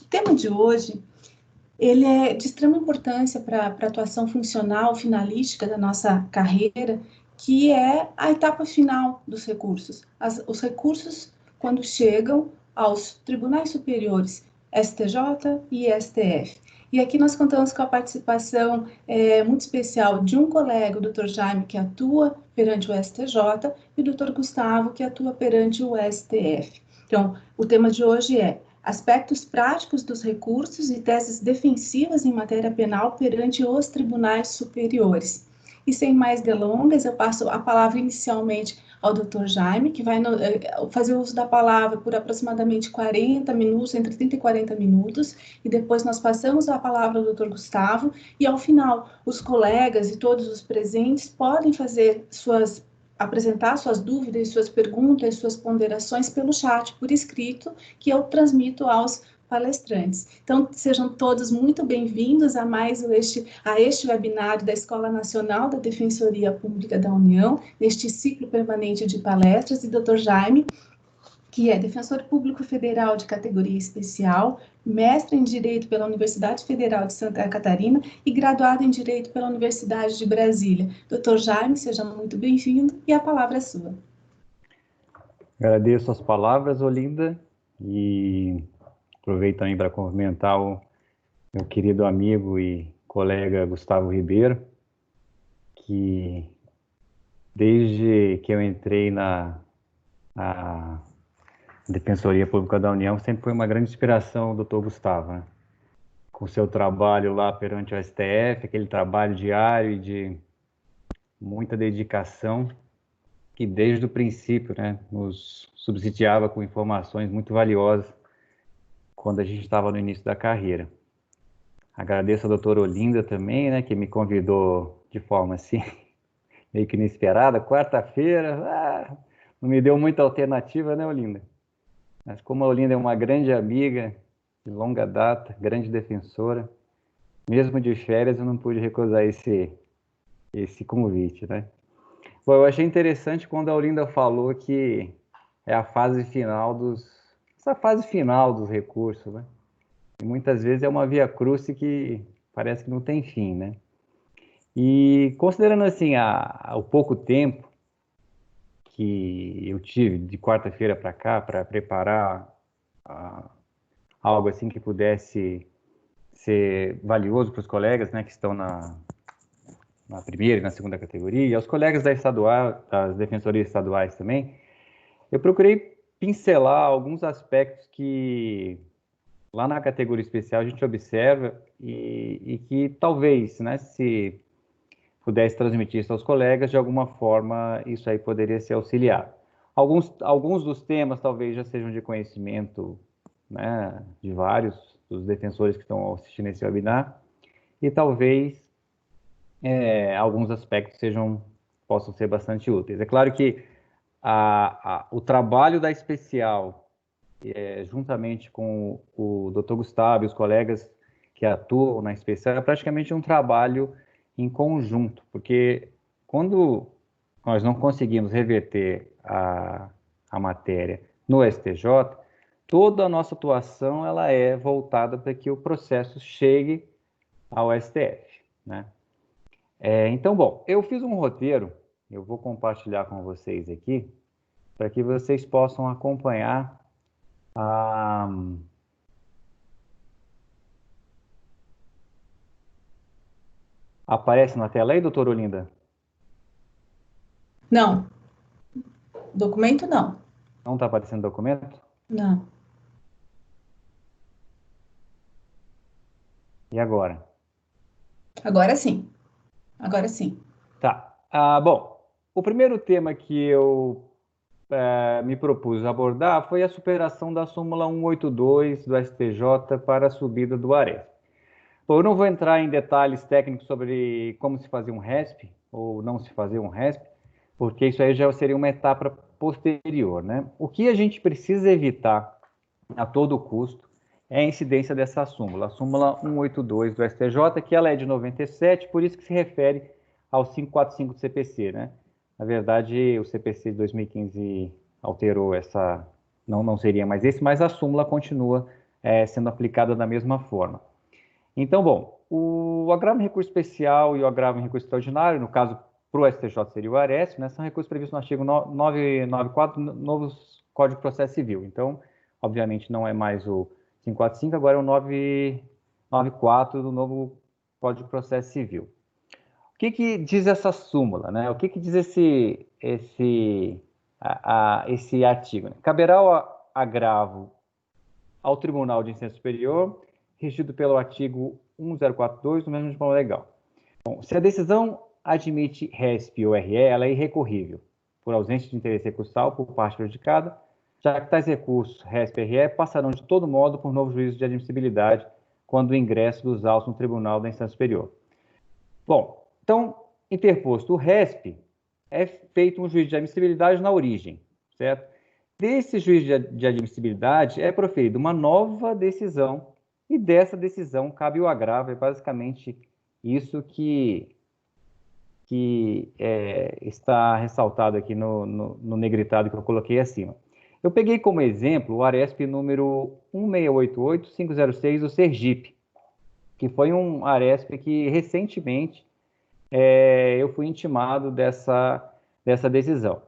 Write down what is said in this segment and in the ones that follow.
tema de hoje, ele é de extrema importância para a atuação funcional, finalística da nossa carreira, que é a etapa final dos recursos. Os recursos, quando chegam aos tribunais superiores, STJ e STF. E aqui nós contamos com a participação muito especial de um colega, o Dr. Jaime, que atua perante o STJ, e o Dr. Gustavo, que atua perante o STF. Então, o tema de hoje é aspectos práticos dos recursos e teses defensivas em matéria penal perante os tribunais superiores. E sem mais delongas, eu passo a palavra inicialmente ao Dr. Jaime, que vai fazer uso da palavra por aproximadamente 40 minutos, entre 30 e 40 minutos, e depois nós passamos a palavra ao Dr. Gustavo, e ao final, os colegas e todos os presentes podem apresentar suas dúvidas, suas perguntas, suas ponderações pelo chat, por escrito, que eu transmito aos palestrantes. Então, sejam todos muito bem-vindos a este webinário da Escola Nacional da Defensoria Pública da União, neste ciclo permanente de palestras, e Dr. Jaime, que é defensor público federal de categoria especial, mestre em Direito pela Universidade Federal de Santa Catarina e graduado em Direito pela Universidade de Brasília. Dr. Jaime, seja muito bem-vindo e a palavra é sua. Agradeço as palavras, Olinda, e aproveito também para cumprimentar o meu querido amigo e colega Gustavo Ribeiro, que desde que eu entrei na Defensoria Pública da União, sempre foi uma grande inspiração o Dr. Gustavo, né? Com seu trabalho lá perante o STF, aquele trabalho diário e de muita dedicação, que desde o princípio, né, nos subsidiava com informações muito valiosas quando a gente estava no início da carreira. Agradeço a doutora Olinda também, né, que me convidou de forma assim, meio que inesperada, quarta-feira, não me deu muita alternativa, né, Olinda? Mas como a Olinda é uma grande amiga, de longa data, grande defensora, mesmo de férias eu não pude recusar esse convite, né? Bom, eu achei interessante quando a Olinda falou que é a fase final essa fase final dos recursos, né? E muitas vezes é uma via-crucis que parece que não tem fim, né? E considerando assim o pouco tempo que eu tive de quarta-feira para cá para preparar algo assim que pudesse ser valioso para os colegas, né, que estão na primeira e na segunda categoria, e aos colegas das defensorias estaduais também, eu procurei pincelar alguns aspectos que lá na categoria especial a gente observa e que talvez, né, se pudesse transmitir isso aos colegas, de alguma forma isso aí poderia ser auxiliado. Alguns dos temas talvez já sejam de conhecimento, né, de vários dos defensores que estão assistindo esse webinar, e talvez alguns aspectos possam ser bastante úteis. É claro que o trabalho da especial, juntamente com o Dr. Gustavo e os colegas que atuam na especial, é praticamente um trabalho em conjunto, porque quando nós não conseguimos reverter a matéria no STJ, toda a nossa atuação ela é voltada para que o processo chegue ao STF, né? Então, bom, eu fiz um roteiro, eu vou compartilhar com vocês aqui, para que vocês possam acompanhar Aparece na tela aí, doutora Olinda? Não. Documento, não. Não está aparecendo documento? Não. E agora? Agora sim. Agora sim. Tá. Bom, o primeiro tema que eu me propus abordar foi a superação da súmula 182 do STJ para a subida do ARESP. Bom, eu não vou entrar em detalhes técnicos sobre como se fazer um RESP ou não se fazer um RESP, porque isso aí já seria uma etapa posterior, né? O que a gente precisa evitar a todo custo é a incidência dessa súmula, a súmula 182 do STJ, que ela é de 97, por isso que se refere ao 545 do CPC, né? Na verdade, o CPC de 2015 alterou essa, não seria mais esse, mas a súmula continua sendo aplicada da mesma forma. Então, bom, o agravo em recurso especial e o agravo em recurso extraordinário, no caso, para o STJ seria o ARESP, né, são recursos previstos no artigo 994, novo Código de Processo Civil. Então, obviamente, não é mais o 545, agora é o 994 do novo Código de Processo Civil. O que diz essa súmula, né? O que diz esse artigo? Né? Caberá o agravo ao Tribunal de Instância Superior, regido pelo artigo 1042 do mesmo diploma legal. Bom, se a decisão admite RESP ou RE, ela é irrecorrível, por ausência de interesse recursal por parte prejudicada, já que tais recursos RESP e RE passarão de todo modo por novo juízo de admissibilidade quando o ingresso dos autos no Tribunal da Instância Superior. Bom, então, interposto o RESP, é feito um juízo de admissibilidade na origem, certo? Desse juízo de admissibilidade é proferida uma nova decisão, e dessa decisão cabe o agravo. É basicamente isso que está ressaltado aqui no negritado que eu coloquei acima. Eu peguei como exemplo o ARESP número 1688506 do Sergipe, que foi um ARESP que recentemente eu fui intimado dessa decisão.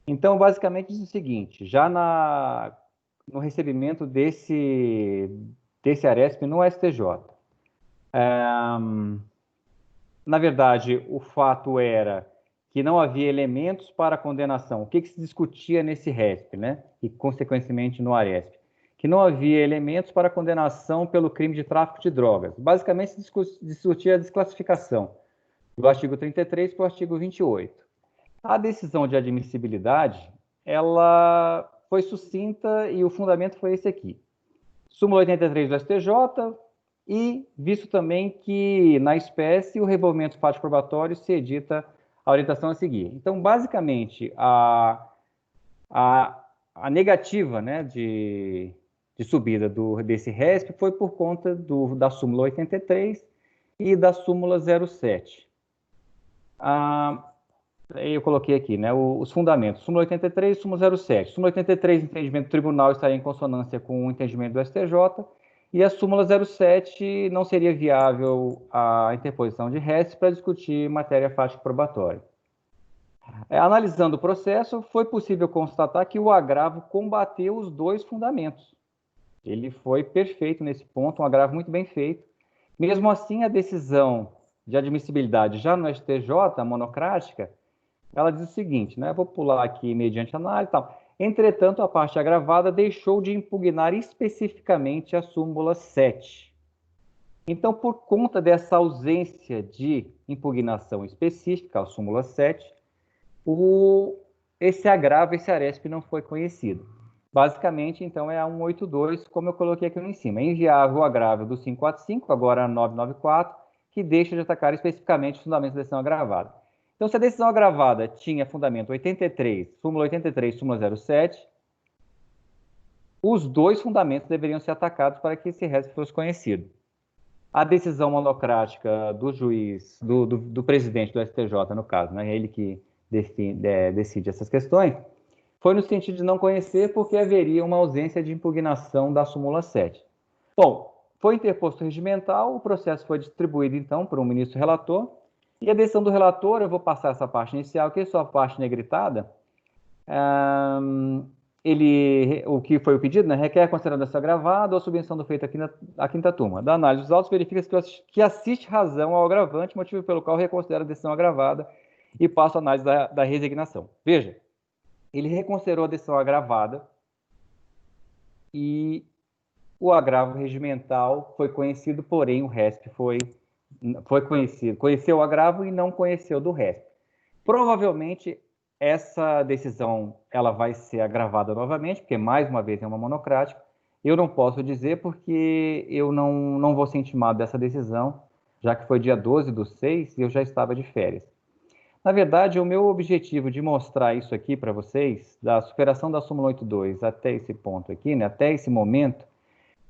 Então, basicamente, diz o seguinte, já no recebimento desse ARESP no STJ, na verdade, o fato era que não havia elementos para condenação. O que se discutia nesse RESP, né? E, consequentemente, no ARESP? Que não havia elementos para condenação pelo crime de tráfico de drogas. Basicamente, se discutia a desclassificação do artigo 33 para o artigo 28. A decisão de admissibilidade, ela foi sucinta e o fundamento foi esse aqui. Súmula 83 do STJ e visto também que, na espécie, o revolvimento fático probatório se edita a orientação a seguir. Então, basicamente, a negativa, né, de subida desse RESP foi por conta da súmula 83 e da súmula 07. Eu coloquei aqui, né, os fundamentos. Súmula 83 e súmula 07. Súmula 83, entendimento do tribunal estaria em consonância com o entendimento do STJ, e a súmula 07 não seria viável a interposição de RESP para discutir matéria fática probatória. Analisando o processo, foi possível constatar que o agravo combateu os dois fundamentos. Ele foi perfeito nesse ponto, um agravo muito bem feito. Mesmo assim, a decisão de admissibilidade já no STJ, a monocrática, ela diz o seguinte, né? Vou pular aqui mediante análise e tal. Entretanto, a parte agravada deixou de impugnar especificamente a súmula 7. Então, por conta dessa ausência de impugnação específica, a súmula 7, esse agravo, esse ARESP não foi conhecido. Basicamente, então, é a 182, como eu coloquei aqui em cima. É inviável o agravo do 545, agora 994, que deixa de atacar especificamente os fundamentos da decisão agravada. Então, se a decisão agravada tinha fundamento 83, súmula 83, súmula 07, os dois fundamentos deveriam ser atacados para que esse resto fosse conhecido. A decisão monocrática do juiz, do presidente do STJ, no caso, né, ele que decide essas questões, foi no sentido de não conhecer porque haveria uma ausência de impugnação da súmula 7. Bom, foi interposto regimental, o processo foi distribuído, então, para um ministro relator, e a decisão do relator, eu vou passar essa parte inicial, que é só a parte negritada, o que foi o pedido, né, requer a consideração agravada ou a subvenção do feito à quinta turma. Da análise dos autos, verifica-se que assiste razão ao agravante, motivo pelo qual reconsidera a decisão agravada e passa a análise da resignação. Veja, ele reconsiderou a decisão agravada e o agravo regimental foi conhecido, porém o RESP foi conhecido. Conheceu o agravo e não conheceu do RESP. Provavelmente essa decisão ela vai ser agravada novamente, porque mais uma vez é uma monocrática. Eu não posso dizer porque eu não vou ser intimado dessa decisão, já que foi dia 12/6 e eu já estava de férias. Na verdade, o meu objetivo de mostrar isso aqui para vocês, da superação da súmula 82 até esse ponto aqui, né, até esse momento,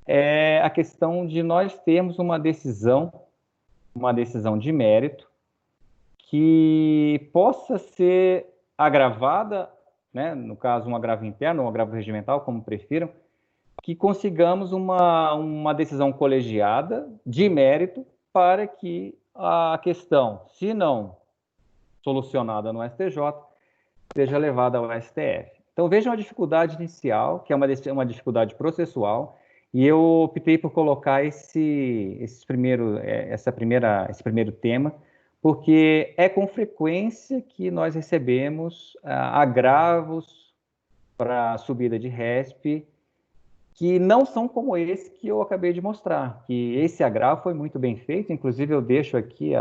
é a questão de nós termos uma decisão de mérito que possa ser agravada, né, no caso um agravo interno ou um agravo regimental, como prefiram, que consigamos uma decisão colegiada de mérito para que a questão, se não solucionada no STJ, seja levada ao STF. Então, vejam a dificuldade inicial, que é uma dificuldade processual, e eu optei por colocar esse primeiro tema, porque é com frequência que nós recebemos agravos para a subida de RESP, que não são como esse que eu acabei de mostrar, que esse agravo foi muito bem feito, inclusive eu deixo aqui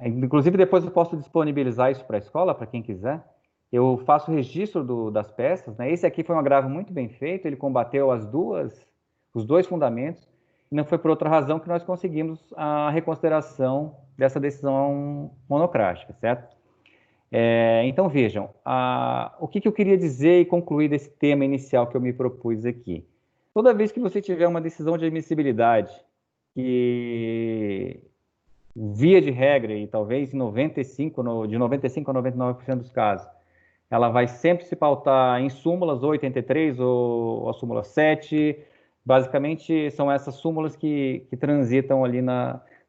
inclusive depois eu posso disponibilizar isso para a escola, para quem quiser. Eu faço registro das peças, né? Esse aqui foi um agravo muito bem feito, ele combateu os dois fundamentos, e não foi por outra razão que nós conseguimos a reconsideração dessa decisão monocrática, certo? Então, vejam, o que eu queria dizer e concluir desse tema inicial que eu me propus aqui. Toda vez que você tiver uma decisão de admissibilidade que, via de regra, e talvez de 95 a 99% dos casos, ela vai sempre se pautar em súmulas 83 ou a súmula 7. Basicamente, são essas súmulas que transitam ali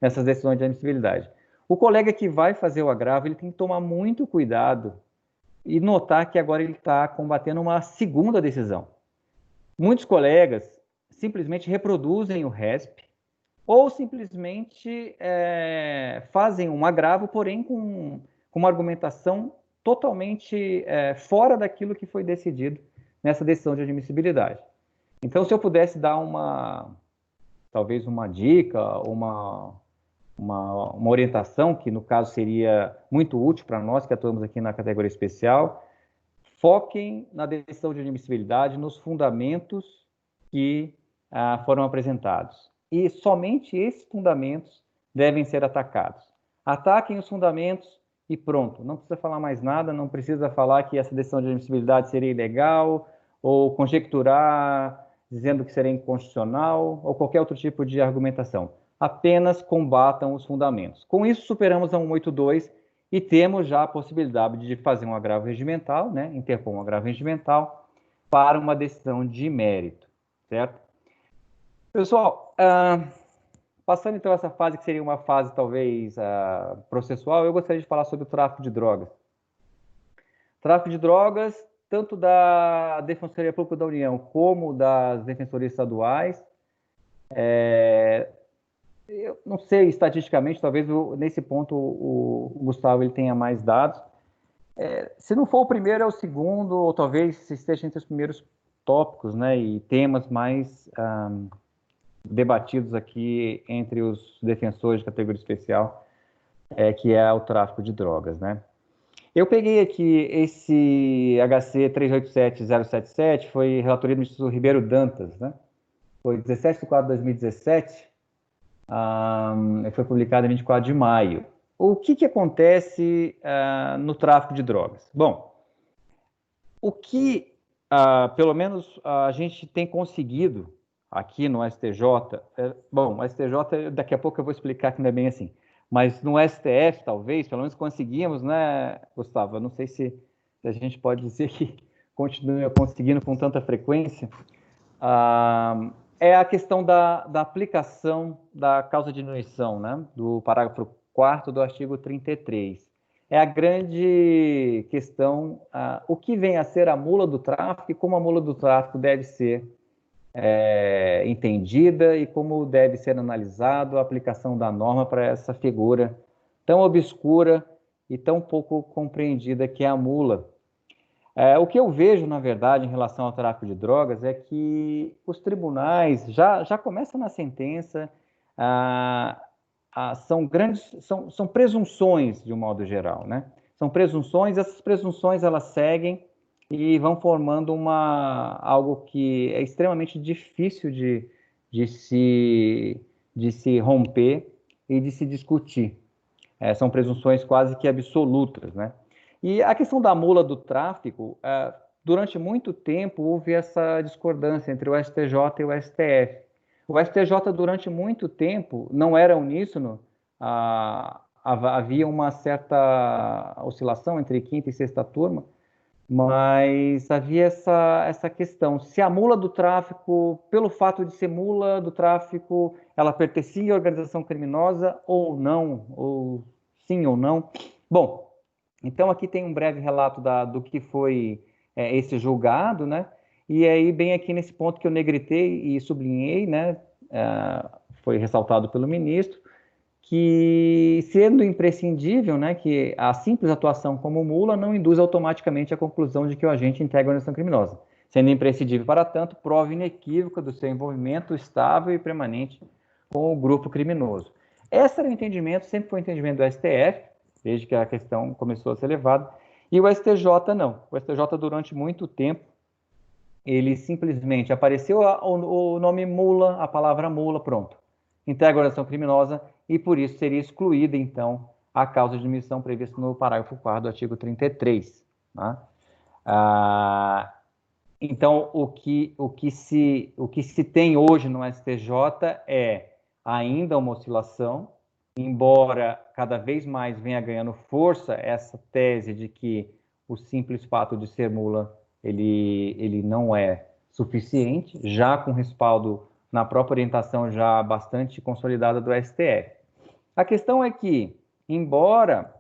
nessas decisões de admissibilidade. O colega que vai fazer o agravo, ele tem que tomar muito cuidado e notar que agora ele está combatendo uma segunda decisão. Muitos colegas simplesmente reproduzem o RESP ou simplesmente fazem um agravo, porém com uma argumentação totalmente fora daquilo que foi decidido nessa decisão de admissibilidade. Então, se eu pudesse dar talvez uma dica, uma orientação, que no caso seria muito útil para nós que atuamos aqui na categoria especial, foquem na decisão de admissibilidade, nos fundamentos que foram apresentados. E somente esses fundamentos devem ser atacados. Ataquem os fundamentos e pronto. Não precisa falar mais nada, não precisa falar que essa decisão de admissibilidade seria ilegal, ou conjecturar dizendo que seria inconstitucional, ou qualquer outro tipo de argumentação. Apenas combatam os fundamentos. Com isso, superamos a 182 e temos já a possibilidade de fazer um agravo regimental, né, interpor um agravo regimental para uma decisão de mérito, certo? Pessoal, passando então essa fase, que seria uma fase talvez processual, eu gostaria de falar sobre o tráfico de drogas. Tráfico de drogas, tanto da Defensoria Pública da União como das Defensorias Estaduais. Eu não sei estatisticamente, talvez nesse ponto o Gustavo ele tenha mais dados. Se não for o primeiro, é o segundo, ou talvez esteja entre os primeiros tópicos, né, e temas mais debatidos aqui entre os defensores de categoria especial, que é o tráfico de drogas, né? Eu peguei aqui esse HC 387077, foi relatoria do ministro Ribeiro Dantas, né? Foi 17 de 4 de 2017, foi publicado em 24 de maio. O que acontece no tráfico de drogas? Bom, o que, pelo menos, a gente tem conseguido aqui no STJ, bom, o STJ, daqui a pouco eu vou explicar que não é bem assim, mas no STF, talvez, pelo menos conseguimos, né, Gustavo? Eu não sei se a gente pode dizer que continua conseguindo com tanta frequência. É a questão da aplicação da causa de diminuição, né, do parágrafo 4º do artigo 33. É a grande questão, o que vem a ser a mula do tráfico e como a mula do tráfico deve ser entendida e como deve ser analisado a aplicação da norma para essa figura tão obscura e tão pouco compreendida que é a mula. O que eu vejo, na verdade, em relação ao tráfico de drogas é que os tribunais já começam na sentença, são presunções, de um modo geral, né? São presunções, essas presunções elas seguem e vão formando algo que é extremamente difícil de se romper e de se discutir. São presunções quase que absolutas, né? E a questão da mula do tráfico, durante muito tempo houve essa discordância entre o STJ e o STF. O STJ, durante muito tempo, não era uníssono, havia uma certa oscilação entre quinta e sexta turma, mas havia essa questão, se a mula do tráfico, pelo fato de ser mula do tráfico, ela pertencia à organização criminosa ou não, ou sim ou não. Bom, então aqui tem um breve relato do que foi esse julgado, né? E aí, bem aqui nesse ponto que eu negritei e sublinhei, né? Foi ressaltado pelo ministro, que sendo imprescindível, né, que a simples atuação como mula não induz automaticamente a conclusão de que o agente integra a organização criminosa. Sendo imprescindível, para tanto, prova inequívoca do seu envolvimento estável e permanente com o grupo criminoso. Esse era o entendimento, sempre foi o entendimento do STF, desde que a questão começou a ser levada, e o STJ não. O STJ, durante muito tempo, ele simplesmente apareceu o nome mula, a palavra mula, pronto. Integra a organização criminosa e, por isso, seria excluída, então, a causa de admissão prevista no parágrafo 4º do artigo 33. Né? Então, o que se tem hoje no STJ é ainda uma oscilação, embora cada vez mais venha ganhando força essa tese de que o simples fato de ser mula ele não é suficiente, já com respaldo na própria orientação já bastante consolidada do STF. A questão é que, embora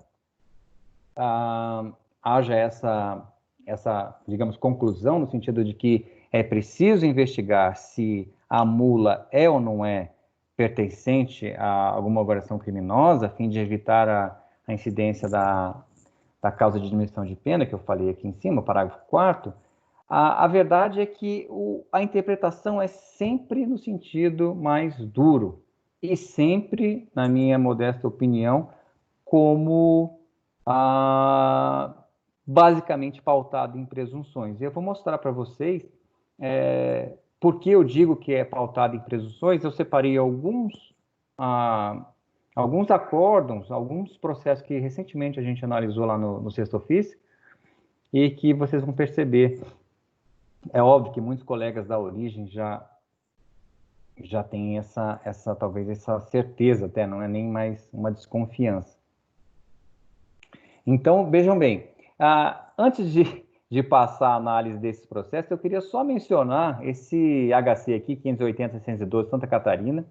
haja essa, digamos, conclusão no sentido de que é preciso investigar se a mula é ou não é pertencente a alguma organização criminosa, a fim de evitar a incidência da causa de diminuição de pena, que eu falei aqui em cima, parágrafo 4º, a verdade é que a interpretação é sempre no sentido mais duro e sempre, na minha modesta opinião, como basicamente pautado em presunções. E eu vou mostrar para vocês por que eu digo que é pautado em presunções. Eu separei alguns acórdãos, alguns processos que recentemente a gente analisou lá no sexto ofício e que vocês vão perceber. É óbvio que muitos colegas da origem já têm talvez essa certeza até, não é nem mais uma desconfiança. Então, vejam bem, antes de passar a análise desses processos, eu queria só mencionar esse HC aqui, 580-612, Santa Catarina,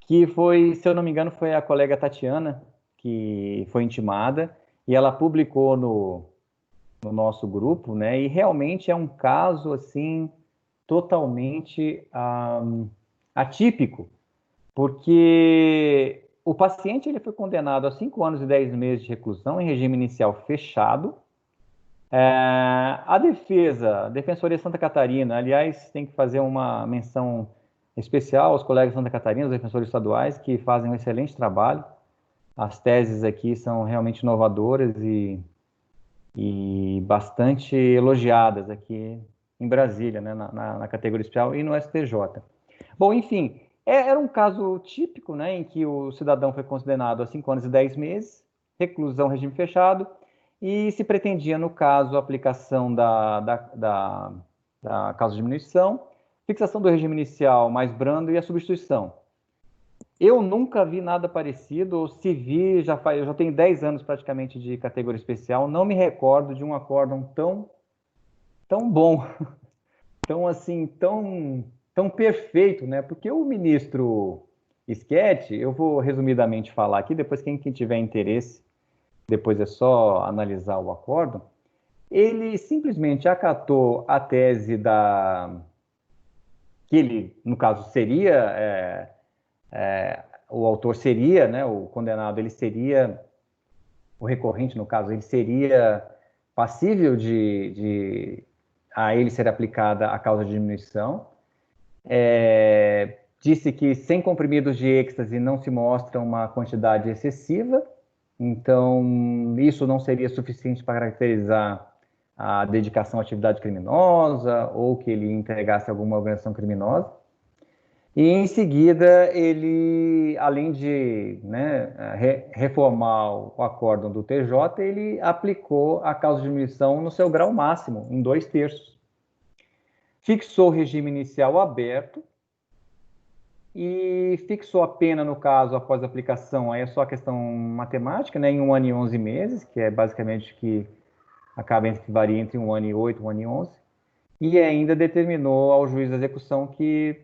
que foi, se eu não me engano, foi a colega Tatiana que foi intimada, e ela publicou no nosso grupo, né? E realmente é um caso, assim, totalmente atípico, porque o paciente ele foi condenado a 5 anos e 10 meses de reclusão em regime inicial fechado. A defesa, a Defensoria Santa Catarina, aliás, tem que fazer uma menção especial aos colegas de Santa Catarina, os defensores estaduais, que fazem um excelente trabalho. As teses aqui são realmente inovadoras e bastante elogiadas aqui em Brasília, né, na categoria especial e no STJ. Bom, enfim, era um caso típico, né, em que o cidadão foi condenado a 5 anos e 10 meses, reclusão, regime fechado, e se pretendia, no caso, a aplicação da causa de diminuição, fixação do regime inicial mais brando e a substituição. Eu nunca vi nada parecido, ou se vi, eu já tenho 10 anos praticamente de categoria especial, não me recordo de um acórdão tão bom, tão assim, tão perfeito, né? Porque o ministro Schetti, eu vou resumidamente falar aqui, depois quem tiver interesse, depois é só analisar o acórdão, ele simplesmente acatou a tese que ele, no caso, seria... o autor seria, né, o condenado, ele seria, o recorrente, no caso, ele seria passível a ele ser aplicada a causa de diminuição. Disse que 100 comprimidos de êxtase não se mostra uma quantidade excessiva, então isso não seria suficiente para caracterizar a dedicação à atividade criminosa ou que ele entregasse alguma organização criminosa. E, em seguida, ele, além de, né, reformar o acórdão do TJ, ele aplicou a causa de diminuição no seu grau máximo, em 2/3. Fixou o regime inicial aberto e fixou a pena, no caso, após a aplicação, aí é só questão matemática, né, em 1 ano e 11 meses, que é basicamente que que varia entre 1 ano e 8, 1 ano e 11, e ainda determinou ao juiz da execução que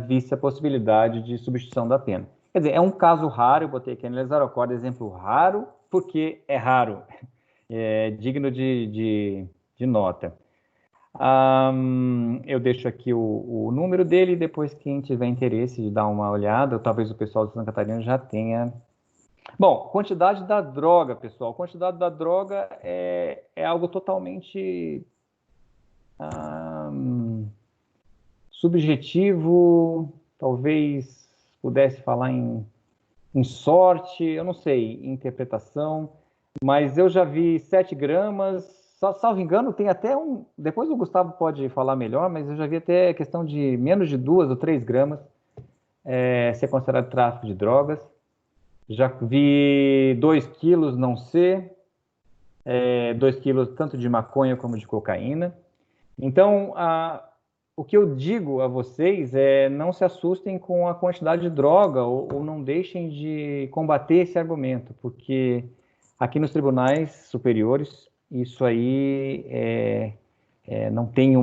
visse a possibilidade de substituição da pena. Quer dizer, é um caso raro, eu botei aqui analisar, acorda exemplo raro, porque é raro, é digno de nota. Eu deixo aqui o número dele, depois quem tiver interesse de dar uma olhada, ou talvez o pessoal de Santa Catarina já tenha. Bom, quantidade da droga, pessoal. Quantidade da droga é algo totalmente subjetivo, talvez pudesse falar em sorte, eu não sei, em interpretação, mas eu já vi 7 gramas, salvo engano, tem até depois o Gustavo pode falar melhor, mas eu já vi até questão de menos de 2 ou 3 gramas ser considerado tráfico de drogas. Já vi 2 quilos não ser, 2 quilos tanto de maconha como de cocaína. Então, o que eu digo a vocês é não se assustem com a quantidade de droga ou não deixem de combater esse argumento, porque aqui nos tribunais superiores isso aí não tem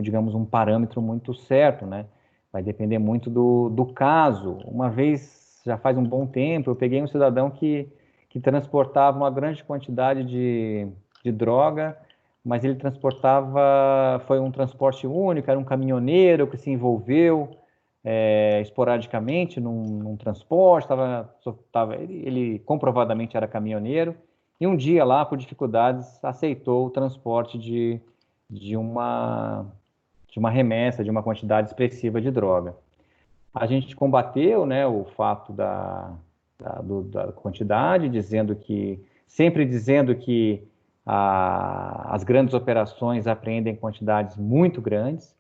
digamos, um parâmetro muito certo, né? Vai depender muito do caso. Uma vez, já faz um bom tempo, eu peguei um cidadão que transportava uma grande quantidade de droga, mas ele foi um transporte único, era um caminhoneiro que se envolveu esporadicamente num transporte, ele comprovadamente era caminhoneiro, e um dia lá, por dificuldades, aceitou o transporte de uma remessa, de uma quantidade expressiva de droga. A gente combateu, né, o fato da quantidade, sempre dizendo que as grandes operações apreendem quantidades muito grandes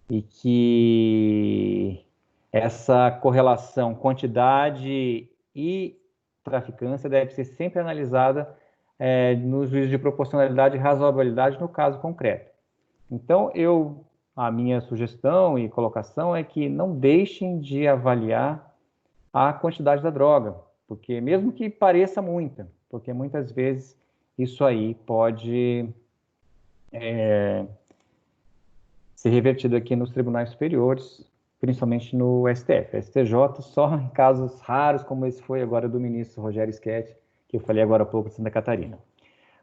e que essa correlação quantidade e traficância deve ser sempre analisada no juízo de proporcionalidade e razoabilidade no caso concreto. Então, a minha sugestão e colocação é que não deixem de avaliar a quantidade da droga, porque mesmo que pareça muita, porque muitas vezes isso aí pode ser revertido aqui nos tribunais superiores, principalmente no STF. STJ, só em casos raros, como esse foi agora do ministro Rogério Schetti, que eu falei agora há pouco de Santa Catarina.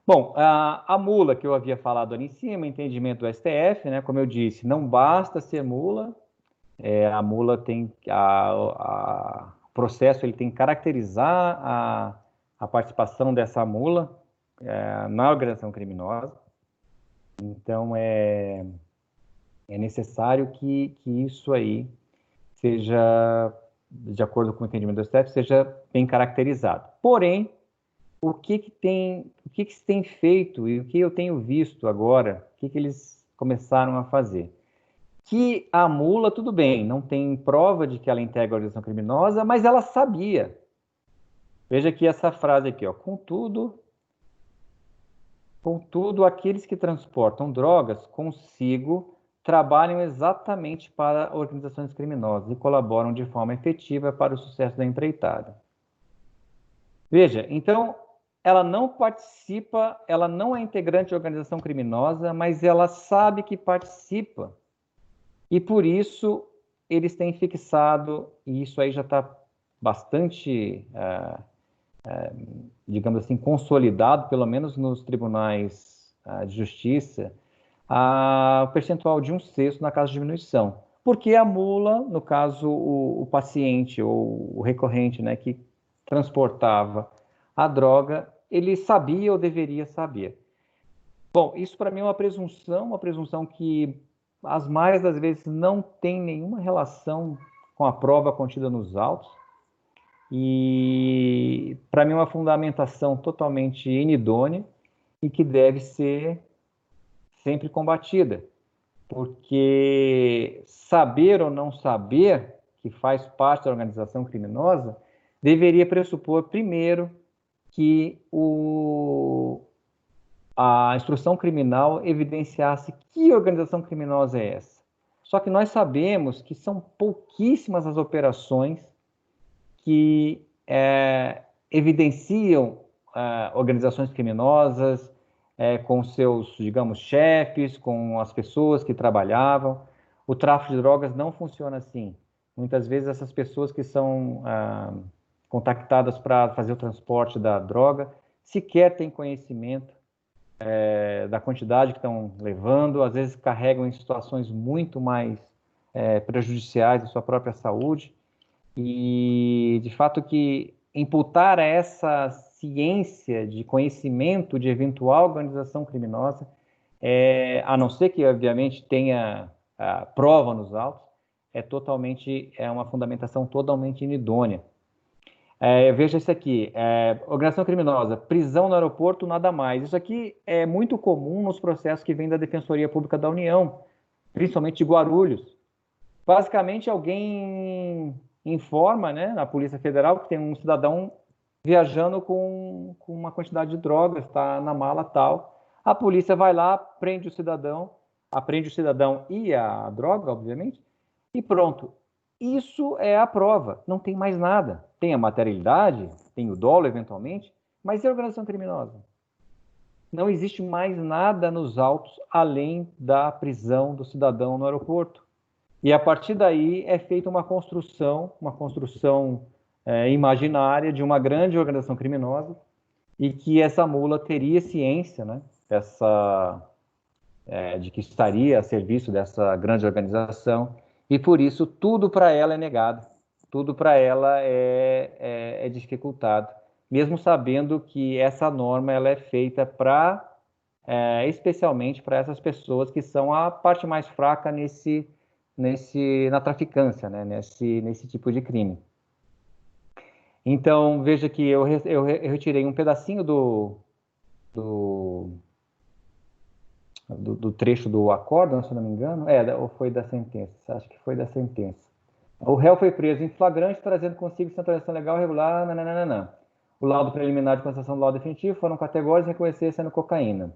Bom, a mula que eu havia falado ali em cima, entendimento do STF, né, como eu disse, não basta ser mula, a mula tem, o processo ele tem que caracterizar a participação dessa mula na organização criminosa. Então, é necessário que isso aí seja, de acordo com o entendimento do STF, seja bem caracterizado. Porém, o que se tem feito e o que eu tenho visto agora, o que eles começaram a fazer? Que a mula, tudo bem, não tem prova de que ela integra a organização criminosa, mas ela sabia. Veja aqui essa frase aqui, ó. Contudo, aqueles que transportam drogas consigo trabalham exatamente para organizações criminosas e colaboram de forma efetiva para o sucesso da empreitada. Veja, então, ela não participa, ela não é integrante de organização criminosa, mas ela sabe que participa. E por isso eles têm fixado, e isso aí já está bastante, digamos assim, consolidado, pelo menos nos tribunais de justiça, o percentual de 1/6 na caso de diminuição. Porque a mula, no caso, o paciente ou o recorrente, né, que transportava a droga, ele sabia ou deveria saber. Bom, isso para mim é uma presunção que as mais das vezes não tem nenhuma relação com a prova contida nos autos, e para mim é uma fundamentação totalmente inidônea e que deve ser sempre combatida, porque saber ou não saber que faz parte da organização criminosa deveria pressupor, primeiro, que a instrução criminal evidenciasse que organização criminosa é essa. Só que nós sabemos que são pouquíssimas as operações que evidenciam organizações criminosas, com seus, digamos, chefes, com as pessoas que trabalhavam. O tráfico de drogas não funciona assim. Muitas vezes essas pessoas que são contactadas para fazer o transporte da droga sequer têm conhecimento da quantidade que estão levando, às vezes carregam em situações muito mais prejudiciais à sua própria saúde. E, de fato, que imputar essa ciência de conhecimento de eventual organização criminosa, a não ser que, obviamente, tenha prova nos autos, é uma fundamentação totalmente inidônea. Veja isso aqui, organização criminosa, prisão no aeroporto, nada mais. Isso aqui é muito comum nos processos que vêm da Defensoria Pública da União, principalmente de Guarulhos. Basicamente, alguém informa, né, na Polícia Federal que tem um cidadão viajando com uma quantidade de drogas, está na mala tal. A polícia vai lá, prende o cidadão e a droga, obviamente, e pronto. Isso é a prova, não tem mais nada. Tem a materialidade, tem o dolo, eventualmente, mas e a organização criminosa? Não existe mais nada nos autos além da prisão do cidadão no aeroporto. E a partir daí é feita uma construção imaginária de uma grande organização criminosa e que essa mula teria ciência, né, de que estaria a serviço dessa grande organização, e por isso tudo para ela é negado, tudo para ela é dificultado, mesmo sabendo que essa norma ela é feita especialmente para essas pessoas que são a parte mais fraca na traficância, né, nesse tipo de crime. Então, veja que eu retirei um pedacinho do trecho do acórdão, se não me engano, ou foi da sentença, acho que foi da sentença. O réu foi preso em flagrante, trazendo consigo centralização legal regular, nananana. O laudo preliminar de constatação do laudo definitivo foram categóricos e reconhecer sendo cocaína.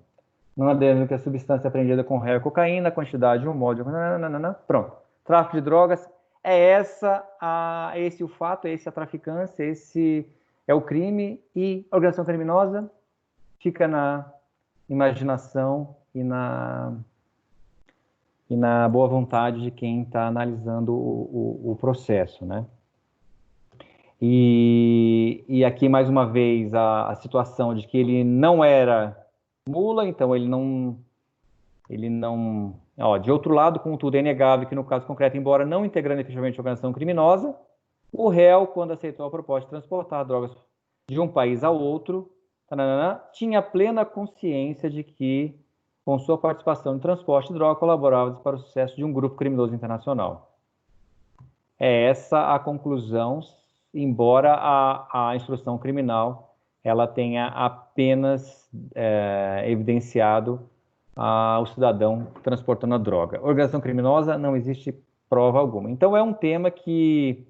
Não adendo que a substância apreendida com réu é cocaína, a quantidade, o modo, nananana. Pronto. Tráfico de drogas, esse o fato, esse a traficância, esse é o crime, e a organização criminosa fica na imaginação e na boa vontade de quem está analisando o processo, né? E aqui, mais uma vez, a situação de que ele não era mula, então ele não... de outro lado, contudo, é inegável que no caso concreto, embora não integrando efetivamente a organização criminosa, o réu, quando aceitou a proposta de transportar drogas de um país ao outro, tinha plena consciência de que, com sua participação no transporte de droga, colaborava para o sucesso de um grupo criminoso internacional. É essa a conclusão, embora a instrução criminal ela tenha apenas evidenciado o cidadão transportando a droga. Organização criminosa, não existe prova alguma. Então, é um tema que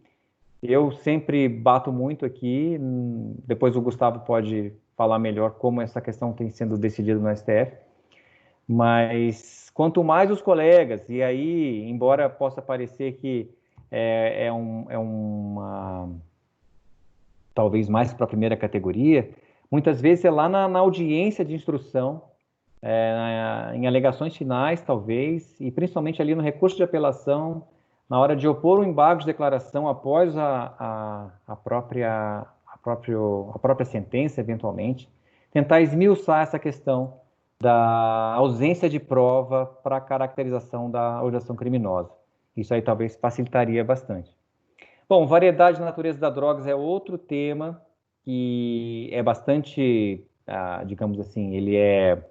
eu sempre bato muito aqui, depois o Gustavo pode falar melhor como essa questão tem sendo decidida no STF, mas quanto mais os colegas, e aí, embora possa parecer que talvez mais para a primeira categoria, muitas vezes é lá na audiência de instrução, em alegações finais, talvez, e principalmente ali no recurso de apelação, na hora de opor o embargo de declaração após a própria sentença, eventualmente, tentar esmiuçar essa questão da ausência de prova para a caracterização da organização criminosa. Isso aí talvez facilitaria bastante. Bom, variedade da natureza das drogas é outro tema que é bastante, digamos assim, ele é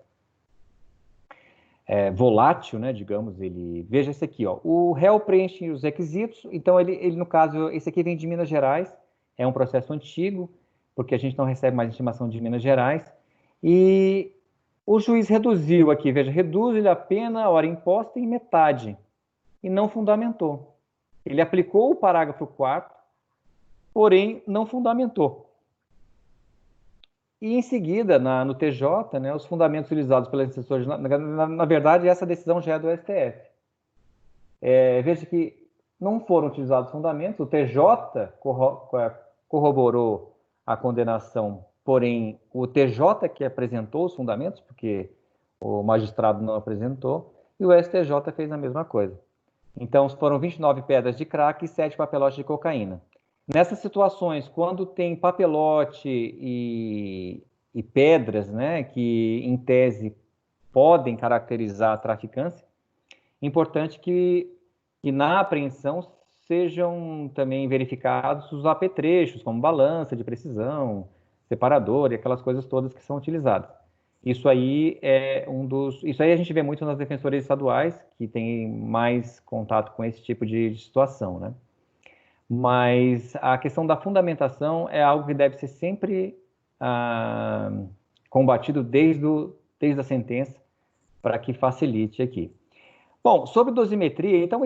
volátil, né, digamos, veja esse aqui, ó, o réu preenche os requisitos, então ele no caso, esse aqui vem de Minas Gerais, é um processo antigo, porque a gente não recebe mais intimação de Minas Gerais, e o juiz reduziu aqui, veja, reduz-lhe a pena, a hora imposta em metade, e não fundamentou. Ele aplicou o parágrafo 4º, porém não fundamentou. E em seguida, no TJ, né, os fundamentos utilizados pela assessora, na verdade, essa decisão já é do STF. Veja que não foram utilizados fundamentos, o TJ corroborou a condenação porém o TJ que apresentou os fundamentos, porque o magistrado não apresentou, e o STJ fez a mesma coisa. Então, foram 29 pedras de crack e 7 papelotes de cocaína. Nessas situações, quando tem papelote e pedras, né, que em tese podem caracterizar a traficância, é importante que na apreensão sejam também verificados os apetrechos, como balança de precisão, separador e aquelas coisas todas que são utilizadas. Isso aí Isso aí a gente vê muito nas defensorias estaduais, que têm mais contato com esse tipo de situação, né? Mas a questão da fundamentação é algo que deve ser sempre combatido desde a sentença, para que facilite aqui. Bom, sobre dosimetria, então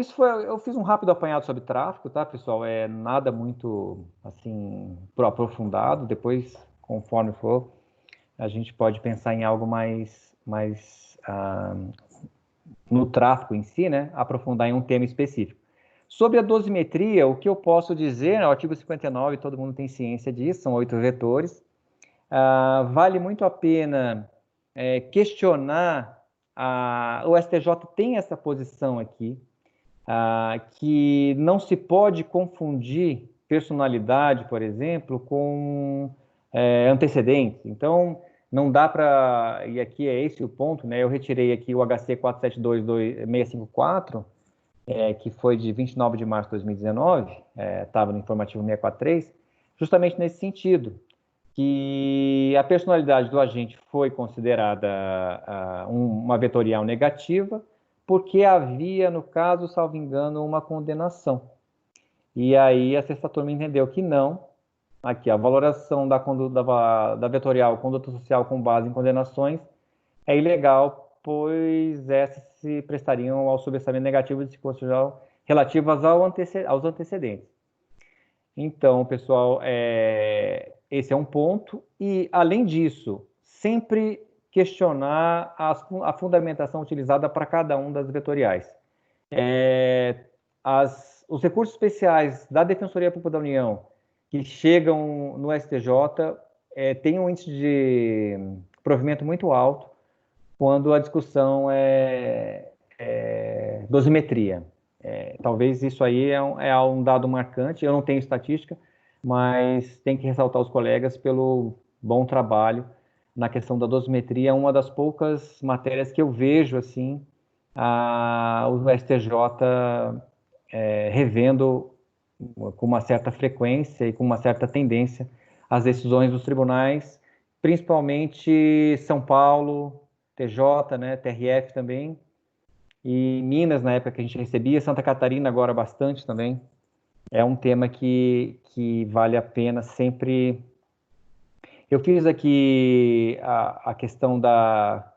eu fiz um rápido apanhado sobre tráfico, tá, pessoal? É nada muito, assim, aprofundado. Depois, conforme for, a gente pode pensar em algo mais no tráfico em si, né? Aprofundar em um tema específico. Sobre a dosimetria, o que eu posso dizer, o artigo 59, todo mundo tem ciência disso, são 8 vetores. Vale muito a pena questionar, o STJ tem essa posição aqui, que não se pode confundir personalidade, por exemplo, com antecedentes. Então, não dá para... E aqui é esse o ponto, né? Eu retirei aqui o HC 4722654, que foi de 29 de março de 2019, estava no informativo 643, justamente nesse sentido, que a personalidade do agente foi considerada uma vetorial negativa, porque havia, no caso, salvo engano, uma condenação. E aí a sexta turma entendeu que não. Aqui, a valoração da vetorial conduta social com base em condenações é ilegal, pois essas se prestariam ao sobressaimento negativo de disposição relativas aos antecedentes. Então, pessoal, esse é um ponto. E, além disso, sempre questionar a fundamentação utilizada para cada um das vetoriais. Os recursos especiais da Defensoria Pública da União que chegam no STJ têm um índice de provimento muito alto quando a discussão é dosimetria. Talvez isso aí é um dado marcante. Eu não tenho estatística, mas tem que ressaltar os colegas pelo bom trabalho na questão da dosimetria. É uma das poucas matérias que eu vejo assim o STJ revendo com uma certa frequência e com uma certa tendência as decisões dos tribunais, principalmente São Paulo, TJ, né, TRF também, e Minas, na época que a gente recebia, Santa Catarina agora bastante também. É um tema que vale a pena sempre... Eu fiz aqui a questão da